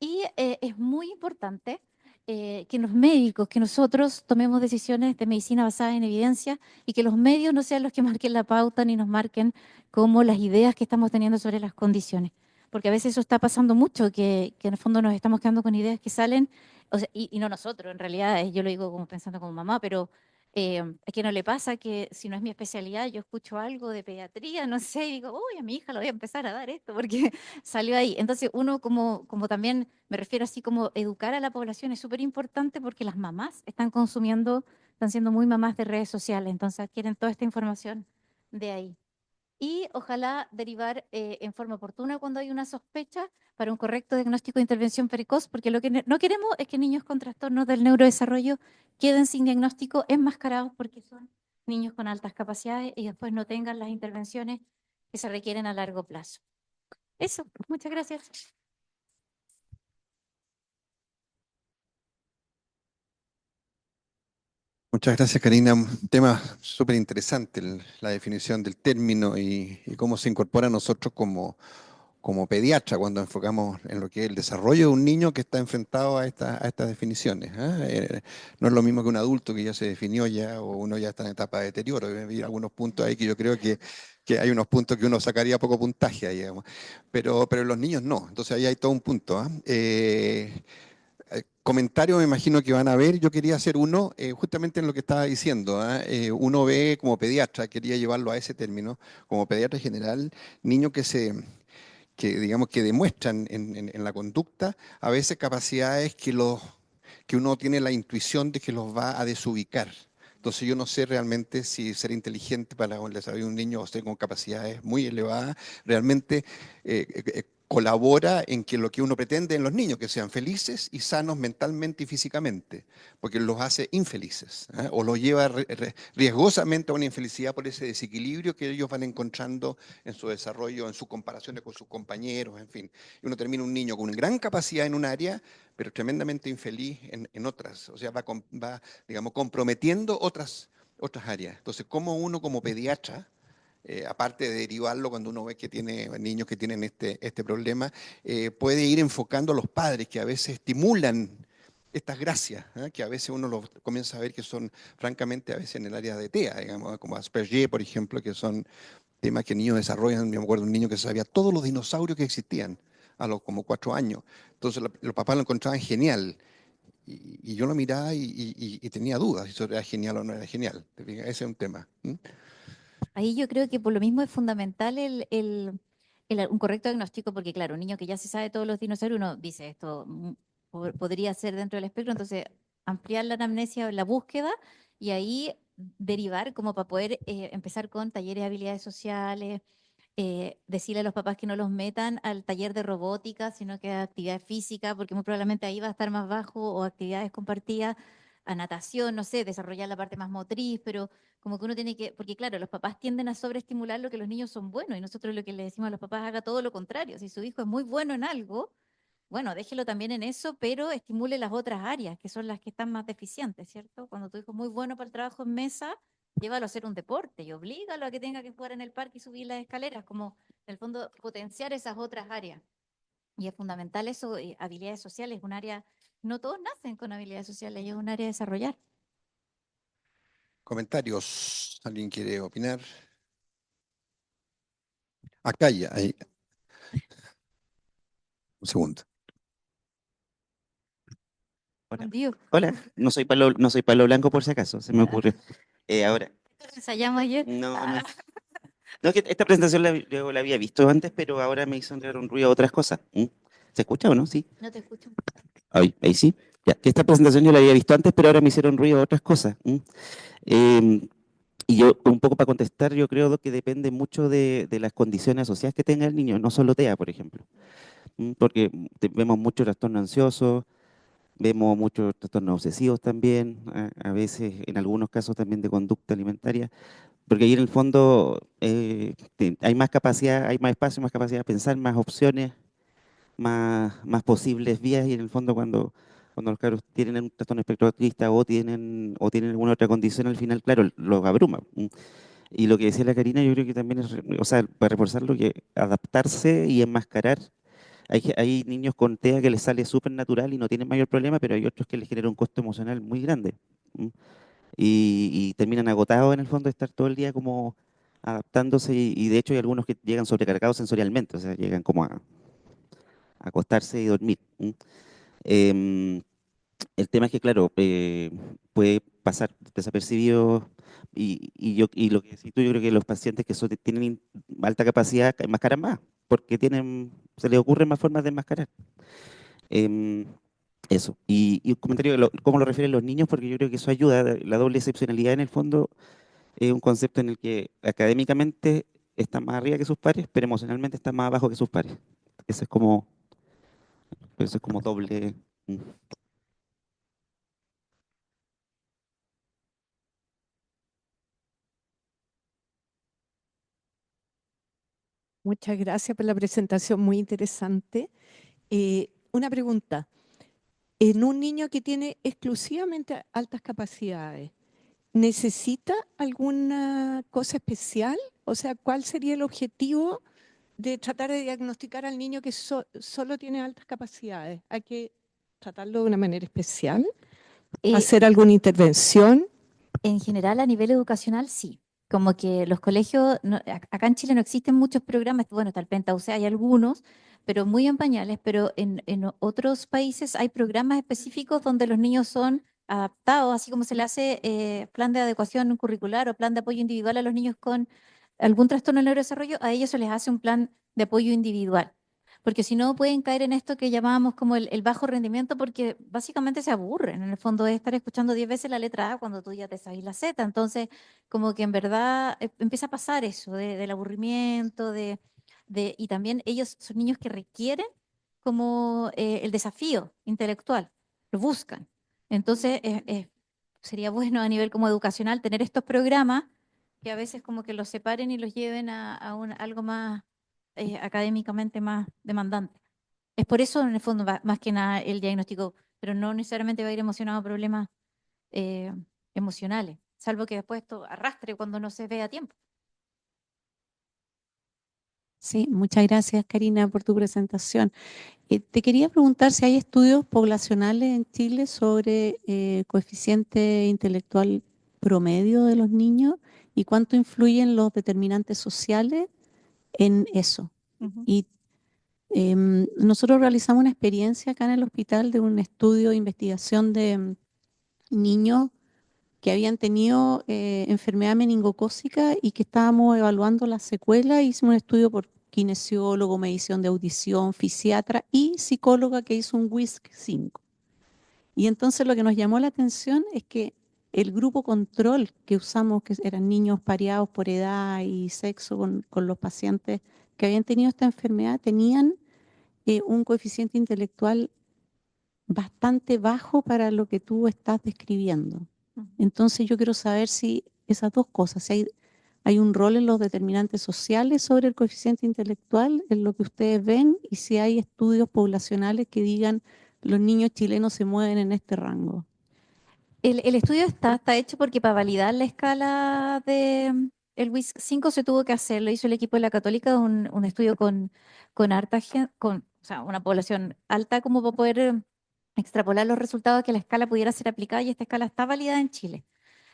Y es muy importante que los médicos, que nosotros tomemos decisiones de medicina basada en evidencia y que los medios no sean los que marquen la pauta ni nos marquen como las ideas que estamos teniendo sobre las condiciones. Porque a veces eso está pasando mucho, que en el fondo nos estamos quedando con ideas que salen, o sea, y no nosotros, en realidad, yo lo digo como pensando como mamá, pero ¿a quién no le pasa que si no es mi especialidad, yo escucho algo de pediatría, no sé, y digo, uy, a mi hija le voy a empezar a dar esto, porque salió ahí. Entonces, uno como también, me refiero así como educar a la población es súper importante porque las mamás están consumiendo, están siendo muy mamás de redes sociales, entonces adquieren toda esta información de ahí. Y ojalá derivar en forma oportuna cuando hay una sospecha para un correcto diagnóstico de intervención precoz, porque lo que no queremos es que niños con trastornos del neurodesarrollo queden sin diagnóstico enmascarados porque son niños con altas capacidades y después no tengan las intervenciones que se requieren a largo plazo. Eso, muchas gracias. Muchas gracias, Karina. Un tema súper interesante, la definición del término y cómo se incorpora a nosotros como pediatra cuando enfocamos en lo que es el desarrollo de un niño que está enfrentado a estas definiciones. ¿Ah? No es lo mismo que un adulto que ya se definió ya o uno ya está en etapa de deterioro. Hay algunos puntos ahí que yo creo que hay unos puntos que uno sacaría poco puntaje ahí, digamos. Pero los niños no. Entonces ahí hay todo un punto. ¿Ah? Comentarios me imagino que van a ver. Yo quería hacer uno justamente en lo que estaba diciendo. ¿Ah? Uno ve como pediatra, quería llevarlo a ese término, como pediatra general, niños que digamos que demuestran en la conducta a veces capacidades que uno tiene la intuición de que los va a desubicar. Entonces yo no sé realmente si ser inteligente para el desarrollo de un niño o ser con capacidades muy elevadas realmente colabora en que lo que uno pretende en los niños, que sean felices y sanos mentalmente y físicamente, porque los hace infelices, ¿eh? O los lleva riesgosamente a una infelicidad por ese desequilibrio que ellos van encontrando en su desarrollo, en sus comparaciones con sus compañeros, en fin. Y uno termina un niño con gran capacidad en un área, pero tremendamente infeliz en otras. O sea, va, digamos, comprometiendo otras áreas. Entonces, ¿cómo uno como pediatra, aparte de derivarlo cuando uno ve que tiene niños que tienen este problema, puede ir enfocando a los padres que a veces estimulan estas gracias, ¿eh? Que a veces uno los comienza a ver que son, francamente, a veces en el área de TEA, digamos, como Asperger, por ejemplo, que son temas que niños desarrollan. Yo me acuerdo de un niño que sabía todos los dinosaurios que existían a los como 4 años. Entonces los papás lo encontraban genial. Y yo lo miraba y tenía dudas si eso era genial o no era genial. ¿Te fijas? Ese es un tema. Ahí yo creo que por lo mismo es fundamental un correcto diagnóstico, porque claro, un niño que ya se sabe todos los dinosaurios, uno dice esto podría ser dentro del espectro, entonces ampliar la anamnesia, la búsqueda, y ahí derivar como para poder empezar con talleres de habilidades sociales, decirle a los papás que no los metan al taller de robótica, sino que a actividad física, porque muy probablemente ahí va a estar más bajo, o actividades compartidas, a natación, no sé, desarrollar la parte más motriz, pero como que uno tiene que, porque claro, los papás tienden a sobreestimular lo que los niños son buenos, y nosotros lo que le decimos a los papás, haga todo lo contrario. Si su hijo es muy bueno en algo, bueno, déjelo también en eso, pero estimule las otras áreas, que son las que están más deficientes, ¿cierto? Cuando tu hijo es muy bueno para el trabajo en mesa, llévalo a hacer un deporte y oblígalo a que tenga que jugar en el parque y subir las escaleras, como en el fondo potenciar esas otras áreas. Y es fundamental eso, habilidades sociales, un área, no todos nacen con habilidades sociales, y es un área a desarrollar. Comentarios. ¿Alguien quiere opinar? Acá ya, ahí. Un segundo. Hola. Dios, Hola, no soy Pablo Blanco por si acaso, se me ocurrió. Ahora, ensayamos ayer. no. No, es que esta presentación yo la había visto antes, pero ahora me hizo entrar un ruido a otras cosas. ¿Se escucha o no? Sí. No te escucho. Ahí sí. Ya, que esta presentación yo la había visto antes, pero ahora me hicieron ruido a otras cosas. Em, y yo, un poco para contestar, yo creo que depende mucho de las condiciones asociadas que tenga el niño, no solo TEA, por ejemplo. Porque vemos mucho trastorno ansioso. Vemos muchos trastornos obsesivos también, a veces en algunos casos también de conducta alimentaria, porque ahí en el fondo hay más capacidad, hay más espacio, más capacidad de pensar, más opciones, más posibles vías, y en el fondo cuando los cabros tienen un trastorno espectro autista o tienen alguna otra condición, al final, claro, los abruma. Y lo que decía la Karina, yo creo que también es, o sea, para reforzarlo, que adaptarse y enmascarar. Hay niños con TEA que les sale súper natural y no tienen mayor problema, pero hay otros que les genera un costo emocional muy grande. ¿M? Y terminan agotados en el fondo de estar todo el día como adaptándose, y de hecho hay algunos que llegan sobrecargados sensorialmente, o sea, llegan como a acostarse y dormir. Em, el tema es que, claro, puede pasar desapercibido, y lo que decís tú, yo creo que los pacientes que tienen alta capacidad enmascaran más, porque se les ocurren más formas de enmascarar. Em, Eso. Y un comentario de cómo lo refieren los niños, porque yo creo que eso ayuda. La doble excepcionalidad en el fondo es un concepto en el que académicamente está más arriba que sus pares, pero emocionalmente está más abajo que sus pares. Eso es como, eso es como doble. mm. Muchas gracias por la presentación, muy interesante. Una pregunta. En un niño que tiene exclusivamente altas capacidades, ¿necesita alguna cosa especial? O sea, ¿cuál sería el objetivo de tratar de diagnosticar al niño que solo tiene altas capacidades? ¿Hay que tratarlo de una manera especial? Eh, ¿Hacer alguna intervención? En general, a nivel educacional, sí. Como que los colegios, acá en Chile no existen muchos programas, bueno, está el PENTA-UC, hay algunos, pero muy en pañales, pero en otros países hay programas específicos donde los niños son adaptados, así como se le hace plan de adecuación curricular o plan de apoyo individual a los niños con algún trastorno del neurodesarrollo, a ellos se les hace un plan de apoyo individual. Porque si no pueden caer en esto que llamábamos como el bajo rendimiento, porque básicamente se aburren. En el fondo es estar escuchando 10 veces la letra A cuando tú ya te sabes la Z. Entonces, como que en verdad empieza a pasar eso del aburrimiento, y también ellos son niños que requieren como el desafío intelectual, lo buscan. Entonces, sería bueno a nivel como educacional tener estos programas que a veces como que los separen y los lleven a algo más académicamente más demandante. Es por eso, en el fondo, más que nada el diagnóstico, pero no necesariamente va a ir emocionado a problemas eh, emocionales, salvo que después esto arrastre cuando no se ve a tiempo. Sí, muchas gracias, Karina, por tu presentación. Te quería preguntar si hay estudios poblacionales en Chile sobre coeficiente intelectual promedio de los niños y cuánto influyen los determinantes sociales en eso. Ujú. Y nosotros realizamos una experiencia acá en el hospital de un estudio de investigación de niños que habían tenido enfermedad meningocócica y que estábamos evaluando las secuelas. Hicimos un estudio por kinesiólogo, medición de audición, fisiatra y psicóloga que hizo un WISC 5. Y entonces lo que nos llamó la atención es que el grupo control que usamos, que eran niños pareados por edad y sexo con los pacientes que habían tenido esta enfermedad, tenían un coeficiente intelectual bastante bajo para lo que tú estás describiendo. Entonces yo quiero saber si esas dos cosas, si hay un rol en los determinantes sociales sobre el coeficiente intelectual, en lo que ustedes ven, y si hay estudios poblacionales que digan los niños chilenos se mueven en este rango. El estudio está hecho porque para validar la escala de el WISC 5 se tuvo que hacer, lo hizo el equipo de la Católica, un estudio con harta gente, o sea, una población alta como para poder extrapolar los resultados que la escala pudiera ser aplicada y esta escala está validada en Chile.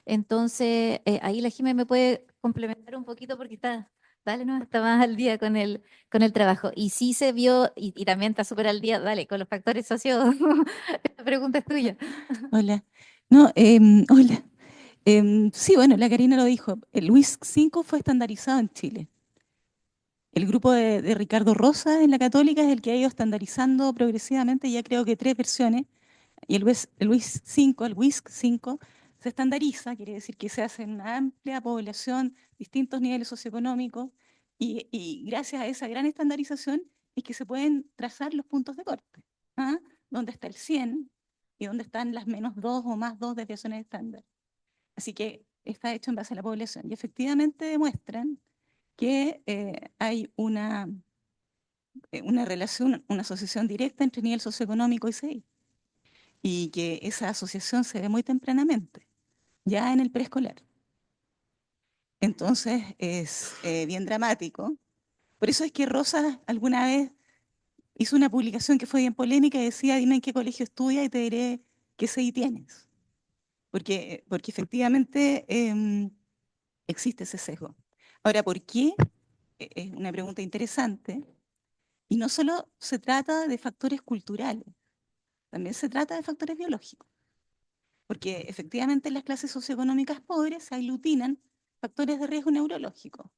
Entonces, ahí la Jimé me puede complementar un poquito porque dale, no, está más al día con el trabajo. Y sí se vio, y también está súper al día, dale, con los factores socios. La pregunta es tuya. Hola. No, hola. Sí, bueno, la Karina lo dijo. El WISC 5 fue estandarizado en Chile. El grupo de Ricardo Rosa en la Católica es el que ha ido estandarizando progresivamente, ya creo que 3 versiones. Y el WISC 5 se estandariza, quiere decir que se hace en una amplia población, distintos niveles socioeconómicos, y gracias a esa gran estandarización es que se pueden trazar los puntos de corte. ¿Ah? Donde está el 100 y donde están las -2 o +2 desviaciones estándar. Así que está hecho en base a la población. Y efectivamente demuestran que hay una relación, una asociación directa entre nivel socioeconómico y CI. Y que esa asociación se ve muy tempranamente, ya en el preescolar. Entonces es bien dramático. Por eso es que Rosa alguna vez hizo una publicación que fue bien polémica y decía, dime en qué colegio estudias y te diré qué CI tienes. Porque efectivamente existe ese sesgo. Ahora, ¿por qué? Es una pregunta interesante. Y no solo se trata de factores culturales, también se trata de factores biológicos. Porque efectivamente en las clases socioeconómicas pobres se aglutinan factores de riesgo neurológico,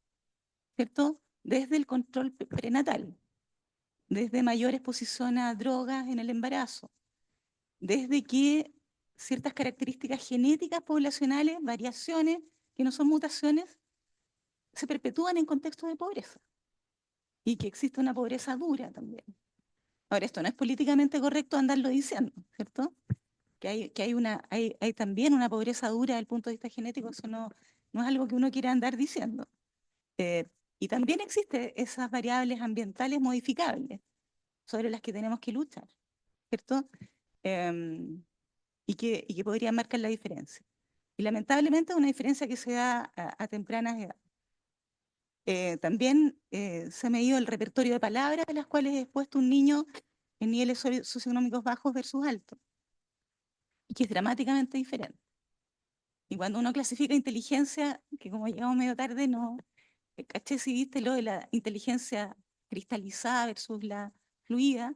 ¿cierto? Desde el control prenatal, desde mayor exposición a drogas en el embarazo, desde que ciertas características genéticas poblacionales, variaciones que no son mutaciones, se perpetúan en contextos de pobreza y que existe una pobreza dura también. Ahora, esto no es políticamente correcto andarlo diciendo, ¿cierto? Que hay también una pobreza dura desde el punto de vista genético, eso no es algo que uno quiera andar diciendo. Y también existen esas variables ambientales modificables sobre las que tenemos que luchar, ¿cierto? Y que podrían marcar la diferencia. Y lamentablemente es una diferencia que se da a tempranas edades. También se ha medido el repertorio de palabras de las cuales es expuesto un niño en niveles socioeconómicos bajos versus altos, y que es dramáticamente diferente. Y cuando uno clasifica inteligencia, que como llegamos medio tarde, no, caché si viste lo de la inteligencia cristalizada versus la fluida.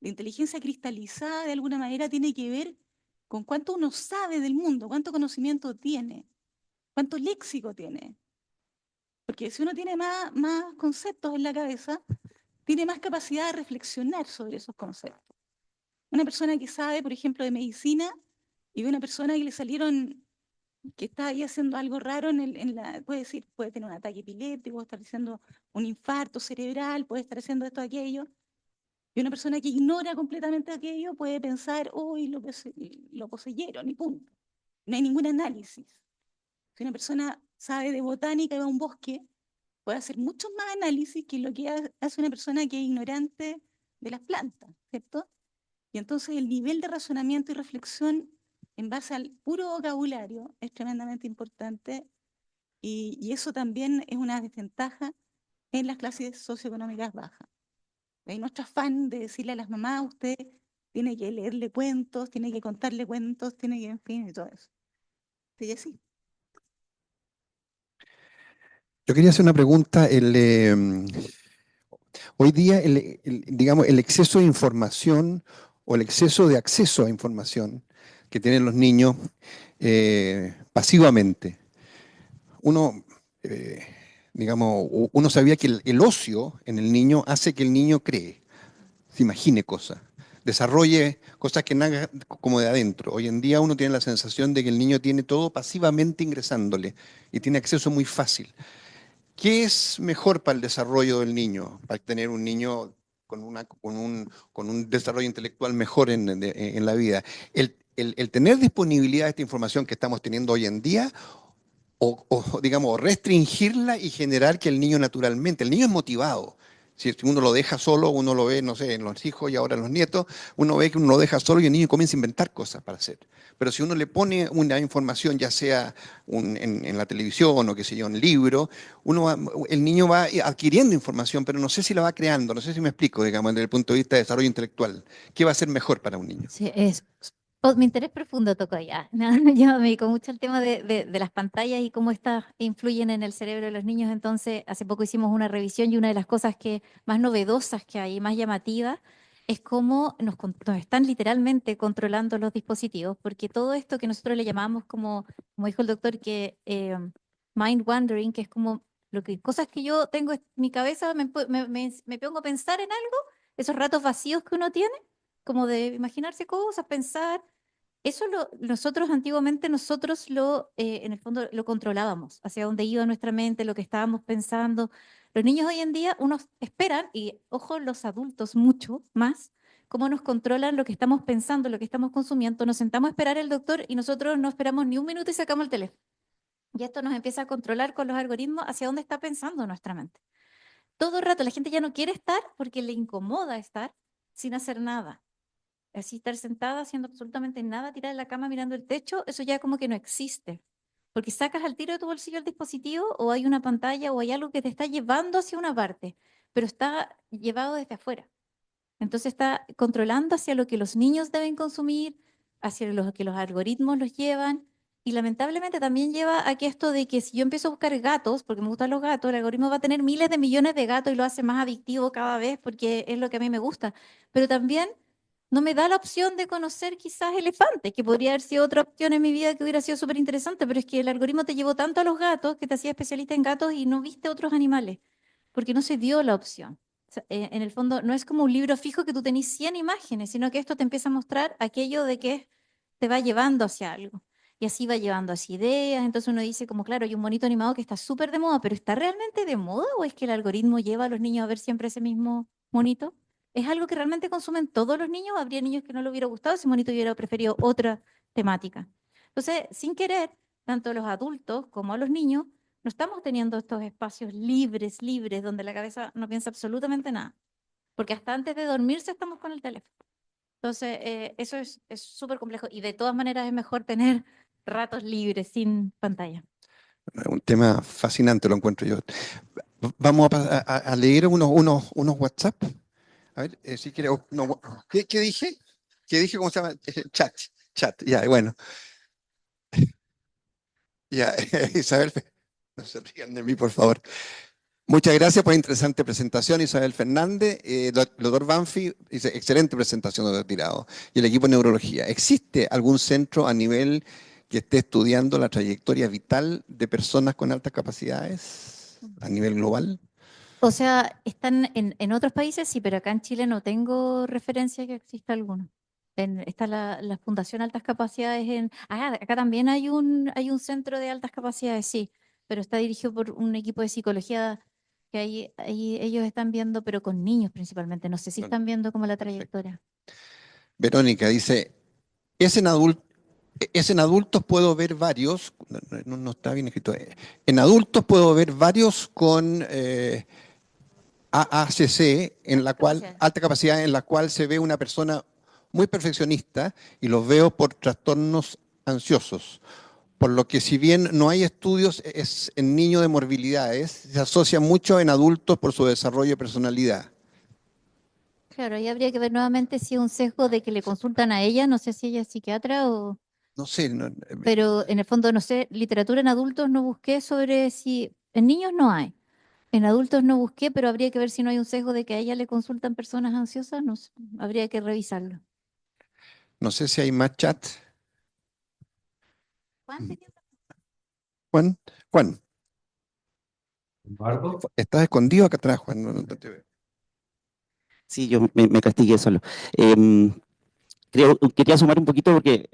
La inteligencia cristalizada de alguna manera tiene que ver con cuánto uno sabe del mundo, cuánto conocimiento tiene, cuánto léxico tiene. Porque si uno tiene más conceptos en la cabeza, tiene más capacidad de reflexionar sobre esos conceptos. Una persona que sabe, por ejemplo, de medicina, y ve una persona que le salieron, que está ahí haciendo algo raro, puede decir, puede tener un ataque epiléptico, puede estar haciendo un infarto cerebral, puede estar haciendo esto, aquello. Y una persona que ignora completamente aquello puede pensar, uy, lo poseyeron y punto. No hay ningún análisis. Si una persona sabe de botánica y va a un bosque, puede hacer muchos más análisis que lo que hace una persona que es ignorante de las plantas, ¿cierto? Y entonces el nivel de razonamiento y reflexión en base al puro vocabulario es tremendamente importante, y eso también es una desventaja en las clases socioeconómicas bajas. Hay nuestro afán de decirle a las mamás, usted tiene que leerle cuentos, tiene que contarle cuentos, tiene que, en fin, y todo eso. Sí, así. Yo quería hacer una pregunta. Hoy día, digamos, el exceso de información o el exceso de acceso a información que tienen los niños pasivamente. Uno, eh, digamos, uno sabía que el ocio en el niño hace que el niño cree, se imagine cosas. desarrolle cosas que nagan como de adentro. Hoy en día uno tiene la sensación de que el niño tiene todo pasivamente ingresándole y tiene acceso muy fácil. ¿Qué es mejor para el desarrollo del niño? Para tener un niño con un desarrollo intelectual mejor en la vida. El tener disponibilidad de esta información que estamos teniendo hoy en día digamos, restringirla y generar que el niño naturalmente, el niño es motivado. Si uno lo deja solo, uno lo ve, no sé, en los hijos y ahora en los nietos, uno ve que uno lo deja solo y el niño comienza a inventar cosas para hacer. Pero si uno le pone una información, ya sea en la televisión o qué sé yo, un libro, el niño va adquiriendo información, pero no sé si la va creando, no sé si me explico, digamos, desde el punto de vista de desarrollo intelectual. ¿Qué va a ser mejor para un niño? Sí, mi interés profundo tocó ya. Yo me dedico mucho al tema de las pantallas y cómo estas influyen en el cerebro de los niños. Entonces, hace poco hicimos una revisión y una de las cosas más novedosas que hay, más llamativas, es cómo nos están literalmente controlando los dispositivos, porque todo esto que nosotros le llamamos como dijo el doctor, que mind wandering, que es como cosas que yo tengo en mi cabeza, me pongo a pensar en algo, esos ratos vacíos que uno tiene como de imaginarse cosas, pensar. Eso nosotros antiguamente, en el fondo lo controlábamos, hacia dónde iba nuestra mente, lo que estábamos pensando. Los niños hoy en día, unos esperan, y ojo, los adultos mucho más, cómo nos controlan lo que estamos pensando, lo que estamos consumiendo. Nos sentamos a esperar el doctor y nosotros no esperamos ni un minuto y sacamos el teléfono. Y esto nos empieza a controlar con los algoritmos hacia dónde está pensando nuestra mente. Todo el rato la gente ya no quiere estar porque le incomoda estar sin hacer nada. Así estar sentada haciendo absolutamente nada, tirada en la cama mirando el techo, eso ya como que no existe. Porque sacas al tiro de tu bolsillo el dispositivo o hay una pantalla o hay algo que te está llevando hacia una parte, pero está llevado desde afuera. Entonces está controlando hacia lo que los niños deben consumir, hacia lo que los algoritmos los llevan. Y lamentablemente también lleva a que esto de que si yo empiezo a buscar gatos, porque me gustan los gatos, el algoritmo va a tener miles de millones de gatos y lo hace más adictivo cada vez porque es lo que a mí me gusta. Pero también no me da la opción de conocer quizás elefantes, que podría haber sido otra opción en mi vida que hubiera sido súper interesante, pero es que el algoritmo te llevó tanto a los gatos que te hacía especialista en gatos y no viste otros animales, porque no se dio la opción. En el fondo, no es como un libro fijo que tú tenés 100 imágenes, sino que esto te empieza a mostrar aquello de que te va llevando hacia algo. Y así va llevando hacia ideas. Entonces uno dice, como claro, hay un monito animado que está súper de moda, pero ¿está realmente de moda o es que el algoritmo lleva a los niños a ver siempre ese mismo monito? ¿Es algo que realmente consumen todos los niños? ¿Habría niños que no le hubiera gustado si monito hubiera preferido otra temática? Entonces, sin querer, tanto a los adultos como a los niños, no estamos teniendo estos espacios libres, donde la cabeza no piensa absolutamente nada. Porque hasta antes de dormirse estamos con el teléfono. Entonces, eso es súper complejo. Y de todas maneras es mejor tener ratos libres, sin pantalla. Un tema fascinante lo encuentro yo. Vamos a leer unos WhatsApp. A ver, si quiere. No, ¿qué dije? ¿Qué dije? ¿Cómo se llama? Chat. Chat, ya, bueno. Ya, Isabel, no se rían de mí, por favor. Muchas gracias por la interesante presentación, Isabel Fernández. Doctor Banfi, dice, excelente presentación, doctor Tirado. Y el equipo de neurología. ¿Existe algún centro a nivel que esté estudiando la trayectoria vital de personas con altas capacidades a nivel global? O sea, están en otros países, sí, pero acá en Chile no tengo referencia que exista alguno. Está la Fundación Altas Capacidades acá también hay un centro de altas capacidades, sí, pero está dirigido por un equipo de psicología que ahí ellos están viendo, pero con niños principalmente. No sé si están viendo como la trayectoria. Verónica dice, es en adultos puedo ver varios, no está bien escrito, en adultos puedo ver varios con AACC, alta capacidad, en la cual se ve una persona muy perfeccionista y los veo por trastornos ansiosos. Por lo que si bien no hay estudios en niños de morbilidades, se asocia mucho en adultos por su desarrollo de personalidad. Claro, ahí habría que ver nuevamente si es un sesgo de que le consultan a ella, no sé si ella es psiquiatra o... No sé, Pero en el fondo, no sé, literatura en adultos no busqué sobre si... En niños no hay. En adultos no busqué, pero habría que ver si no hay un sesgo de que a ella le consultan personas ansiosas, no sé, habría que revisarlo. no sé si hay más chat. Juan, ¿tenía otra? Juan, Juan, Eduardo. estás escondido acá atrás, Juan. No te veo. Sí, yo me castigué solo. Quería sumar un poquito porque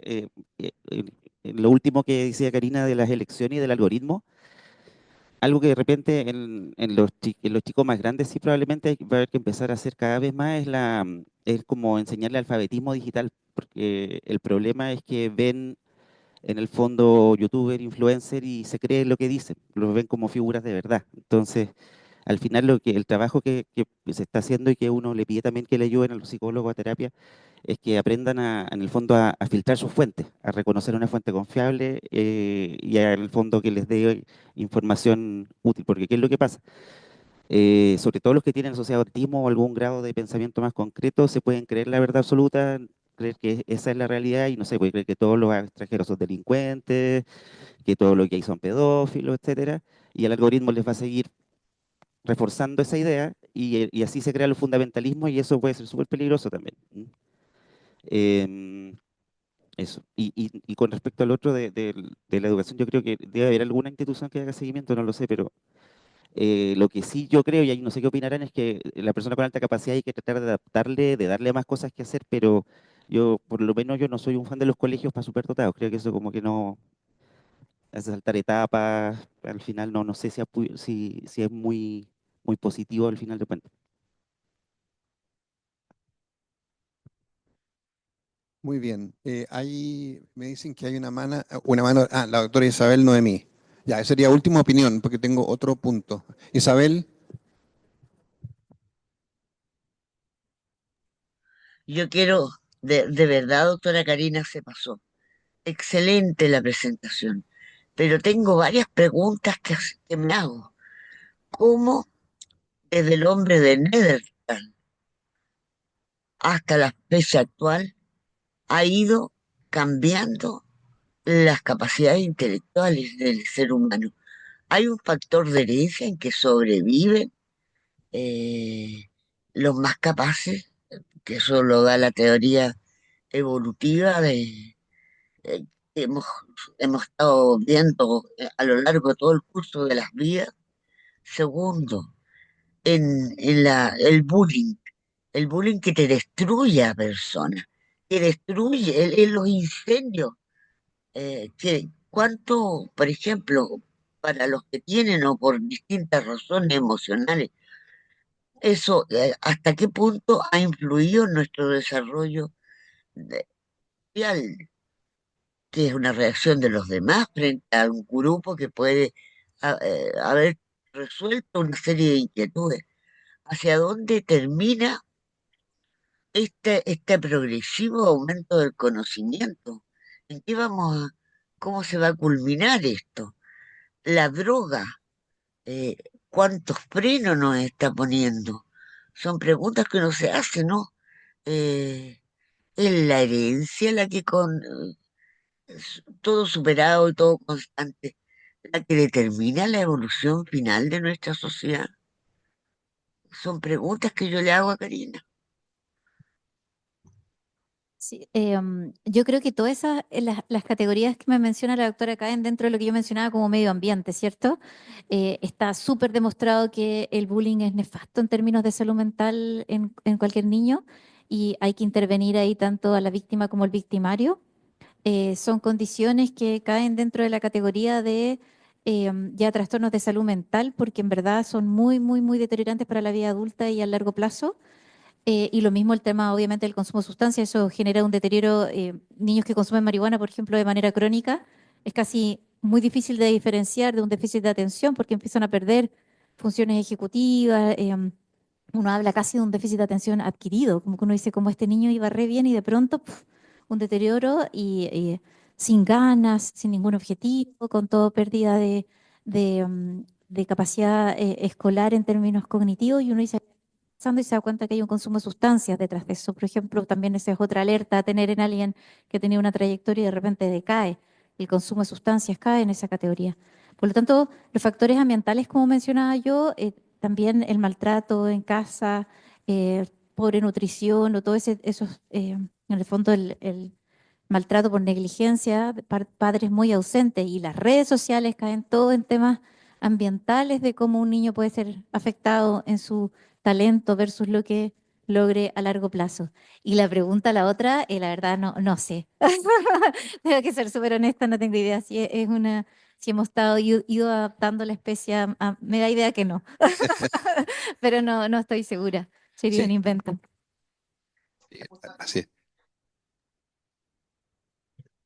lo último que decía Karina de las elecciones y del algoritmo, algo que de repente en los chicos más grandes sí probablemente va a haber que empezar a hacer cada vez más es como enseñarle alfabetismo digital, porque el problema es que ven en el fondo youtuber, influencer y se creen lo que dicen, los ven como figuras de verdad. Entonces, al final el trabajo que se está haciendo y que uno le pide también que le ayuden a los psicólogos a terapia es que aprendan en el fondo a filtrar sus fuentes, a reconocer una fuente confiable y en el fondo que les dé información útil, porque ¿qué es lo que pasa? Sobre todo los que tienen asociado autismo o algún grado de pensamiento más concreto, se pueden creer la verdad absoluta, creer que esa es la realidad y no sé, puede creer que todos los extranjeros son delincuentes, que todos los gays son pedófilos, etcétera, y el algoritmo les va a seguir reforzando esa idea y así se crea el fundamentalismo y eso puede ser súper peligroso también. Em, Eso. Y con respecto al otro de la educación, yo creo que debe haber alguna institución que haga seguimiento, no lo sé, pero lo que sí yo creo, y ahí no sé qué opinarán, es que la persona con alta capacidad hay que tratar de adaptarle, de darle más cosas que hacer, pero yo, por lo menos, yo no soy un fan de los colegios para superdotados. Creo que eso como que no hace saltar etapas, al final no sé si es muy positivo al final de cuentas. Muy bien. Ahí me dicen que hay una mano, la doctora Isabel Noemí. Ya, esa sería última opinión, porque tengo otro punto. Isabel, Yo quiero, de verdad, doctora Karina, se pasó. Excelente la presentación, pero tengo varias preguntas que me hago. ¿Cómo desde el hombre de Neandertal hasta la fecha actual ha ido cambiando las capacidades intelectuales del ser humano? ¿Hay un factor de herencia en que sobreviven eh, los más capaces? Que eso lo da la teoría evolutiva eh, que hemos estado viendo a lo largo de todo el curso de las vidas. Segundo, el bullying que te destruye a personas, que destruye en los incendios, cuánto, por ejemplo, para los que tienen o por distintas razones emocionales, eso, hasta qué punto ha influido en nuestro desarrollo social, que es una reacción de los demás frente a un grupo que puede haber resuelto una serie de inquietudes. ¿Hacia dónde termina este progresivo aumento del conocimiento? ¿En qué cómo se va a culminar esto? La droga, eh, ¿cuántos frenos nos está poniendo? Son preguntas que uno se hace, ¿no? Eh, ¿Es la herencia la que todo superado y todo constante, la que determina la evolución final de nuestra sociedad? Son preguntas que yo le hago a Karina. Sí, yo creo que todas las categorías que me menciona la doctora caen dentro de lo que yo mencionaba como medio ambiente, ¿cierto? Está súper demostrado que el bullying es nefasto en términos de salud mental en cualquier niño y hay que intervenir ahí tanto a la víctima como al victimario. Son condiciones que caen dentro de la categoría de ya trastornos de salud mental porque en verdad son muy, muy, muy deteriorantes para la vida adulta y a largo plazo. Y lo mismo el tema, obviamente, del consumo de sustancias, eso genera un deterioro. Niños que consumen marihuana, por ejemplo, de manera crónica, es casi muy difícil de diferenciar de un déficit de atención porque empiezan a perder funciones ejecutivas. Uno habla casi de un déficit de atención adquirido, como que uno dice, como este niño iba re bien y de pronto puf, un deterioro y sin ganas, sin ningún objetivo, con todo pérdida de capacidad escolar en términos cognitivos y uno dice y se da cuenta que hay un consumo de sustancias detrás de eso. Por ejemplo, también esa es otra alerta a tener en alguien que tenía una trayectoria y de repente decae. El consumo de sustancias cae en esa categoría. Por lo tanto, los factores ambientales, como mencionaba yo, también el maltrato en casa, pobre nutrición o todo esos, en el fondo, el maltrato por negligencia, de padres muy ausentes y las redes sociales caen todo en temas ambientales de cómo un niño puede ser afectado en su talento versus logre a largo plazo. Y la pregunta, la otra, la verdad no sé. Tengo que ser súper honesta, no tengo idea si hemos ido adaptando la especie me da idea que no, pero no estoy segura. Sería un Sí, invento. así es.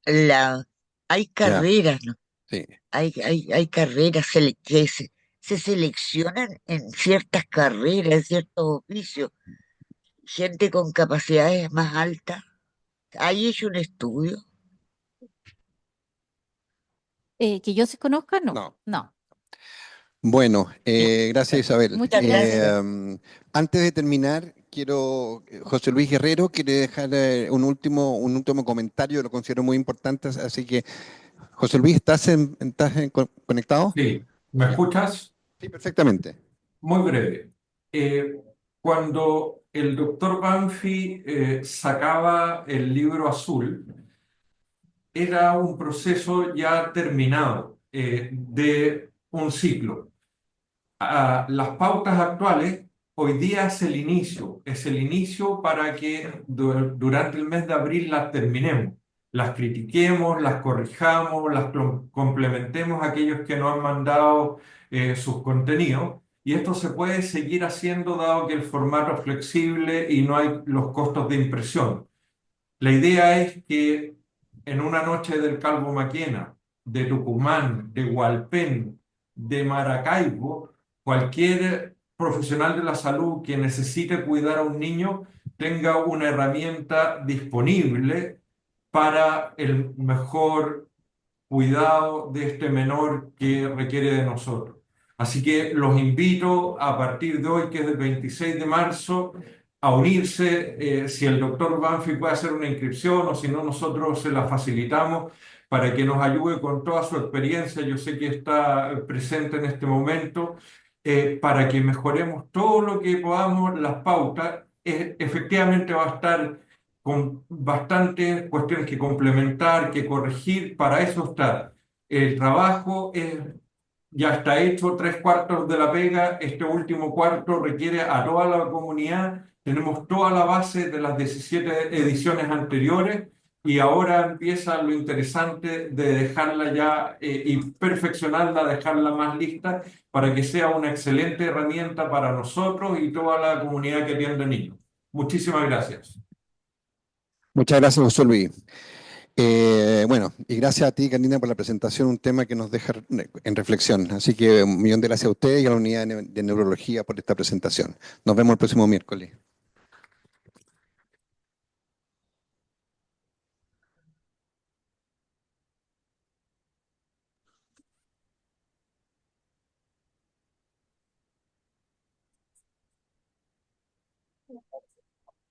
La, hay Ya, carreras, ¿no? sí. Hay carreras se seleccionan en ciertas carreras, en ciertos oficios, gente con capacidades más altas. ¿Hay hecho un estudio? Que yo se conozca, no, No. no. Bueno, gracias Isabel. Muchas Muchas gracias. gracias. Antes de terminar, José Luis Guerrero quiere dejar un último comentario, lo considero muy importante, así que José Luis, conectado? Sí, ¿me Ya. escuchas? Sí, perfectamente. Muy breve. Eh, Cuando el doctor Banfi sacaba el libro azul, era un proceso ya terminado de un ciclo. Las pautas actuales, hoy día es el inicio para que durante el mes de abril las terminemos, las critiquemos, las corrijamos, complementemos a aquellos que no han mandado sus contenidos. Y esto se puede seguir haciendo dado que el formato es flexible y no hay los costos de impresión. La idea es que en una noche del Calvo Maquena, de Tucumán, de Hualpén, de Maracaibo, cualquier profesional de la salud que necesite cuidar a un niño tenga una herramienta disponible para el mejor cuidado de este menor que requiere de nosotros. Así que los invito a partir de hoy, que es el 26 de marzo, a unirse. Si el doctor Banfi puede hacer una inscripción o si no, nosotros se la facilitamos para que nos ayude con toda su experiencia. Yo sé que está presente en este momento, para que mejoremos todo lo que podamos las pautas. Efectivamente va a estar con bastantes cuestiones que complementar, que corregir. Para eso está. El trabajo ya está hecho, tres cuartos de la pega. Este último cuarto requiere a toda la comunidad. Tenemos toda la base de las 17 ediciones anteriores y ahora empieza lo interesante de dejarla ya y perfeccionarla, dejarla más lista para que sea una excelente herramienta para nosotros y toda la comunidad que atiende niños. Muchísimas gracias. Muchas gracias, José Luis. Bueno, y gracias a ti, Carolina, por la presentación, un tema que nos deja en reflexión. Así que un millón de gracias a usted y a la unidad de neurología por esta presentación. Nos vemos el próximo miércoles.